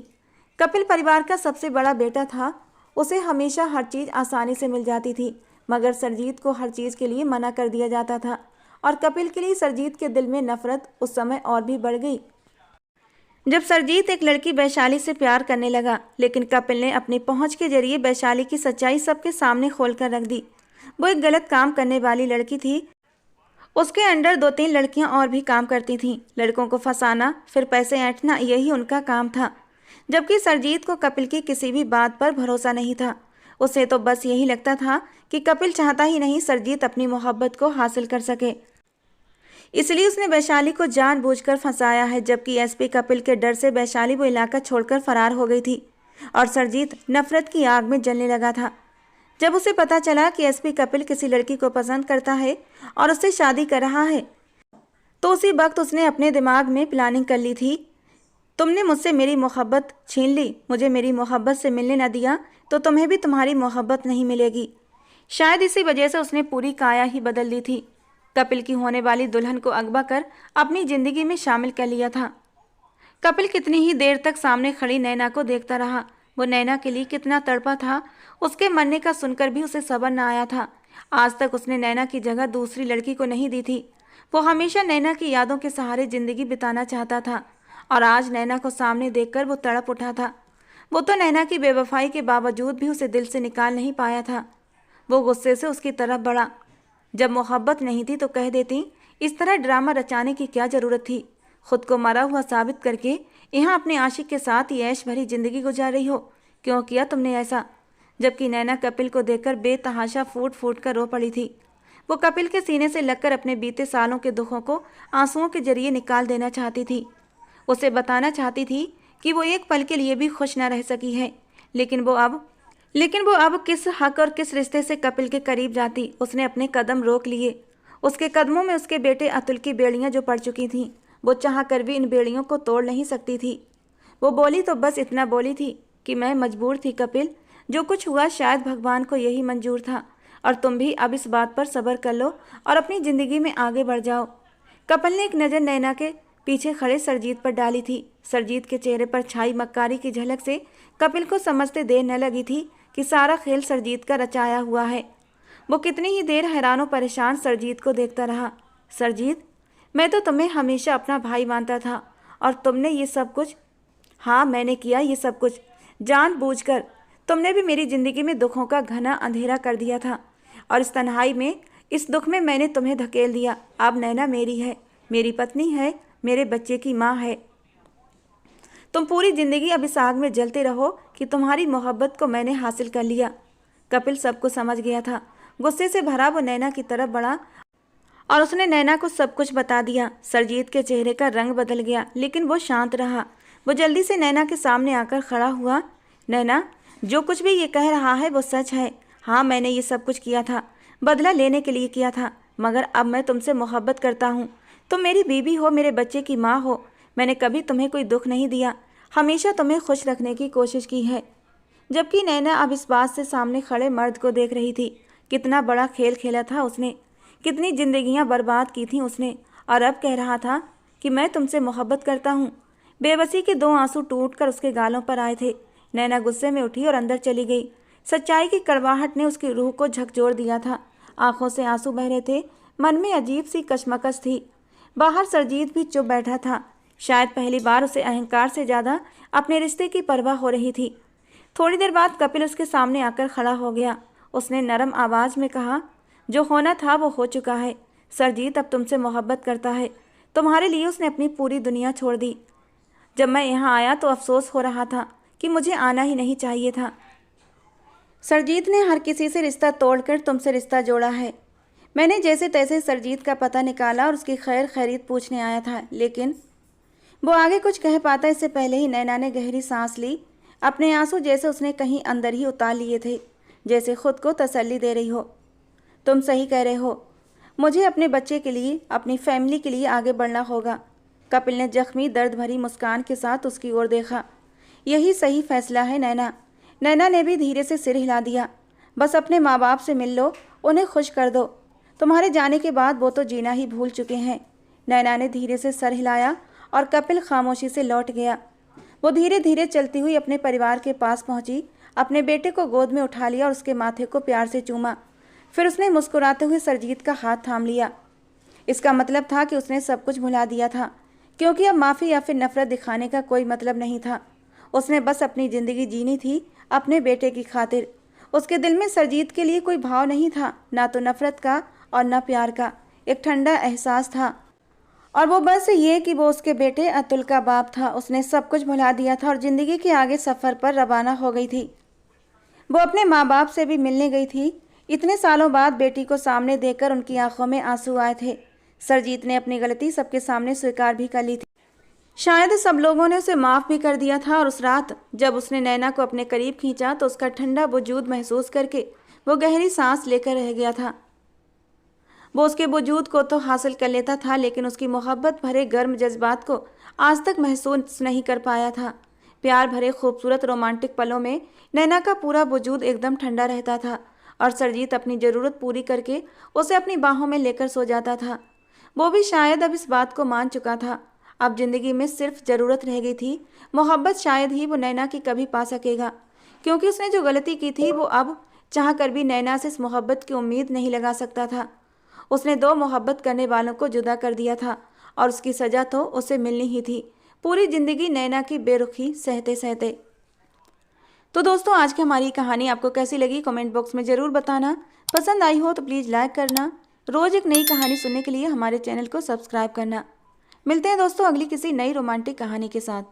Speaker 1: कपिल परिवार का सबसे बड़ा बेटा था। उसे हमेशा हर चीज़ आसानी से मिल जाती थी, मगर सरजीत को हर चीज़ के लिए मना कर दिया जाता था। और कपिल के लिए सरजीत के दिल में नफरत उस समय और भी बढ़ गई जब सरजीत एक लड़की वैशाली से प्यार करने लगा। लेकिन कपिल ने अपनी पहुंच के जरिए वैशाली की सच्चाई सबके सामने खोल कर रख दी। वो एक गलत काम करने वाली लड़की थी। उसके अंडर 2-3 लड़कियां और भी काम करती थीं। लड़कों को फंसाना, फिर पैसे ऐंठना, यही उनका काम था। जबकि सरजीत को कपिल की किसी भी बात पर भरोसा नहीं था। उसे तो बस यही लगता था कि कपिल चाहता ही नहीं सरजीत अपनी मोहब्बत को हासिल कर सके, इसलिए उसने वैशाली को जानबूझकर फंसाया है। जबकि एसपी कपिल के डर से वैशाली वो इलाका छोड़कर फरार हो गई थी और सरजीत नफरत की आग में जलने लगा था। जब उसे पता चला कि एसपी कपिल किसी लड़की को पसंद करता है और उससे शादी कर रहा है, तो उसी वक्त उसने अपने दिमाग में प्लानिंग कर ली थी। तुमने मुझसे मेरी मोहब्बत छीन ली, मुझे मेरी मोहब्बत से मिलने न दिया, तो तुम्हें भी तुम्हारी मोहब्बत नहीं मिलेगी। शायद इसी वजह से उसने पूरी काया ही बदल दी थी। कपिल की होने वाली दुल्हन को अगवा कर अपनी जिंदगी में शामिल कर लिया था। कपिल कितनी ही देर तक सामने खड़ी नैना को देखता रहा। वो नैना के लिए कितना तड़पा था। उसके मरने का सुनकर भी उसे सब्र न आया था। आज तक उसने नैना की जगह दूसरी लड़की को नहीं दी थी। वो हमेशा नैना की यादों के सहारे जिंदगी बिताना चाहता था और आज नैना को सामने देखकर वो तड़प उठा था। वो तो नैना की बेवफाई के बावजूद भी उसे दिल से निकाल नहीं पाया था। वो गुस्से से उसकी तरफ बढ़ा। जब मोहब्बत नहीं थी तो कह देती, इस तरह ड्रामा रचाने की क्या ज़रूरत थी? खुद को मरा हुआ साबित करके यहाँ अपने आशिक के साथ ये ऐश भरी जिंदगी गुजार रही हो। क्यों किया तुमने ऐसा? जबकि नैना कपिल को देखकर बेतहाशा फूट फूट कर रो पड़ी थी। वो कपिल के सीने से लगकर अपने बीते सालों के दुखों को आंसुओं के जरिए निकाल देना चाहती थी। उसे बताना चाहती थी कि वो एक पल के लिए भी खुश न रह सकी है। लेकिन वो अब किस हक और किस रिश्ते से कपिल के करीब जाती? उसने अपने कदम रोक लिए। उसके कदमों में उसके बेटे अतुल की बेड़ियां जो पड़ चुकी थीं। वो चाह कर भी इन बेड़ियों को तोड़ नहीं सकती थी। वो बोली तो बस इतना बोली थी कि मैं मजबूर थी कपिल। जो कुछ हुआ शायद भगवान को यही मंजूर था, और तुम भी अब इस बात पर सब्र कर लो और अपनी ज़िंदगी में आगे बढ़ जाओ। कपिल ने एक नज़र नैना के पीछे खड़े सरजीत पर डाली थी। सरजीत के चेहरे पर छाई मक्कारी की झलक से कपिल को समझते देर न लगी थी कि सारा खेल सरजीत का रचाया हुआ है। वो कितनी ही देर हैरान परेशान सरजीत को देखता रहा। सरजीत, मैं तो तुम्हें हमेशा अपना भाई मानता था और तुमने ये सब कुछ हाँ, मैंने किया ये सब कुछ जानबूझकर। तुमने भी मेरी जिंदगी में दुखों का घना अंधेरा कर दिया था और इस तन्हाई में, इस दुख में मैंने तुम्हें धकेल दिया। अब नैना मेरी है, मेरी पत्नी है, मेरे बच्चे की माँ है। तुम पूरी जिंदगी अब इस आग में जलते रहो कि तुम्हारी मोहब्बत को मैंने हासिल कर लिया। कपिल सब कुछ समझ गया था। गुस्से से भरा वो नैना की तरफ बढ़ा और उसने नैना को सब कुछ बता दिया। सरजीत के चेहरे का रंग बदल गया, लेकिन वो शांत रहा। वो जल्दी से नैना के सामने आकर खड़ा हुआ। नैना, जो कुछ भी ये कह रहा है वो सच है। हाँ, मैंने ये सब कुछ किया था, बदला लेने के लिए किया था, मगर अब मैं तुमसे मोहब्बत करता हूँ। तुम मेरी बीवी हो, मेरे बच्चे की माँ हो। मैंने कभी तुम्हें कोई दुख नहीं दिया, हमेशा तुम्हें खुश रखने की कोशिश की है। जबकि नैना अब इस बात से सामने खड़े मर्द को देख रही थी। कितना बड़ा खेल खेला था उसने, कितनी जिंदगियां बर्बाद की थीं उसने, और अब कह रहा था कि मैं तुमसे मोहब्बत करता हूँ। बेबसी के 2 आंसू टूटकर उसके गालों पर आए थे। नैना गुस्से में उठी और अंदर चली गई। सच्चाई की कड़वाहट ने उसकी रूह को झकझोर दिया था। आंखों से आंसू बह रहे थे, मन में अजीब सी कशमकश थी। बाहर सरजीत भी चुप बैठा था। शायद पहली बार उसे अहंकार से ज़्यादा अपने रिश्ते की परवाह हो रही थी। थोड़ी देर बाद कपिल उसके सामने आकर खड़ा हो गया। उसने नरम आवाज़ में कहा, जो होना था वो हो चुका है। सरजीत अब तुमसे मोहब्बत करता है। तुम्हारे लिए उसने अपनी पूरी दुनिया छोड़ दी। जब मैं यहाँ आया तो अफसोस हो रहा था कि मुझे आना ही नहीं चाहिए था। सरजीत ने हर किसी से रिश्ता तोड़कर तुमसे रिश्ता जोड़ा है। मैंने जैसे तैसे सरजीत का पता निकाला और उसकी खैर खैरियत पूछने आया था, लेकिन वो आगे कुछ कह पाता इससे पहले ही नैना ने गहरी सांस ली। अपने आंसू जैसे उसने कहीं अंदर ही उतार लिए थे, जैसे खुद को तसल्ली दे रही हो। तुम सही कह रहे हो, मुझे अपने बच्चे के लिए, अपनी फैमिली के लिए आगे बढ़ना होगा। कपिल ने जख्मी दर्द भरी मुस्कान के साथ उसकी ओर देखा। यही सही फैसला है नैना। नैना ने भी धीरे से सिर हिला दिया। बस अपने माँ बाप से मिल लो, उन्हें खुश कर दो। तुम्हारे जाने के बाद वो तो जीना ही भूल चुके हैं। नैना ने धीरे से सर हिलाया और कपिल खामोशी से लौट गया। वो धीरे धीरे चलती हुई अपने परिवार के पास पहुंची, अपने बेटे को गोद में उठा लिया और उसके माथे को प्यार से चूमा। फिर उसने मुस्कुराते हुए सरजीत का हाथ थाम लिया। इसका मतलब था कि उसने सब कुछ भुला दिया था, क्योंकि अब माफ़ी या फिर नफरत दिखाने का कोई मतलब नहीं था। उसने बस अपनी ज़िंदगी जीनी थी, अपने बेटे की खातिर। उसके दिल में सरजीत के लिए कोई भाव नहीं था, ना तो नफरत का और न प्यार का। एक ठंडा एहसास था, और वो बस ये कि वो उसके बेटे अतुल का बाप था। उसने सब कुछ भुला दिया था और ज़िंदगी के आगे सफ़र पर रवाना हो गई थी। वो अपने माँ बाप से भी मिलने गई थी। इतने सालों बाद बेटी को सामने देखकर उनकी आंखों में आंसू आए थे। सरजीत ने अपनी गलती सबके सामने स्वीकार भी कर ली थी। शायद सब लोगों ने उसे माफ़ भी कर दिया था। और उस रात जब उसने नैना को अपने करीब खींचा तो उसका ठंडा वजूद महसूस करके वो गहरी सांस लेकर रह गया था। वो उसके वजूद को तो हासिल कर लेता था, लेकिन उसकी मोहब्बत भरे गर्म जज्बात को आज तक महसूस नहीं कर पाया था। प्यार भरे खूबसूरत रोमांटिक पलों में नैना का पूरा वजूद एकदम ठंडा रहता था, और सरजीत अपनी ज़रूरत पूरी करके उसे अपनी बाहों में लेकर सो जाता था। वो भी शायद अब इस बात को मान चुका था। अब जिंदगी में सिर्फ ज़रूरत रह गई थी। मोहब्बत शायद ही वो नैना की कभी पा सकेगा, क्योंकि उसने जो गलती की थी वो अब चाह कर भी नैना से इस मोहब्बत की उम्मीद नहीं लगा सकता था। उसने 2 मोहब्बत करने वालों को जुदा कर दिया था, और उसकी सज़ा तो उसे मिलनी ही थी, पूरी ज़िंदगी नैना की बेरुखी सहते सहते। तो दोस्तों, आज की हमारी कहानी आपको कैसी लगी कमेंट बॉक्स में ज़रूर बताना। पसंद आई हो तो प्लीज़ लाइक करना। रोज़ एक नई कहानी सुनने के लिए हमारे चैनल को सब्सक्राइब करना। मिलते हैं दोस्तों अगली किसी नई रोमांटिक कहानी के साथ।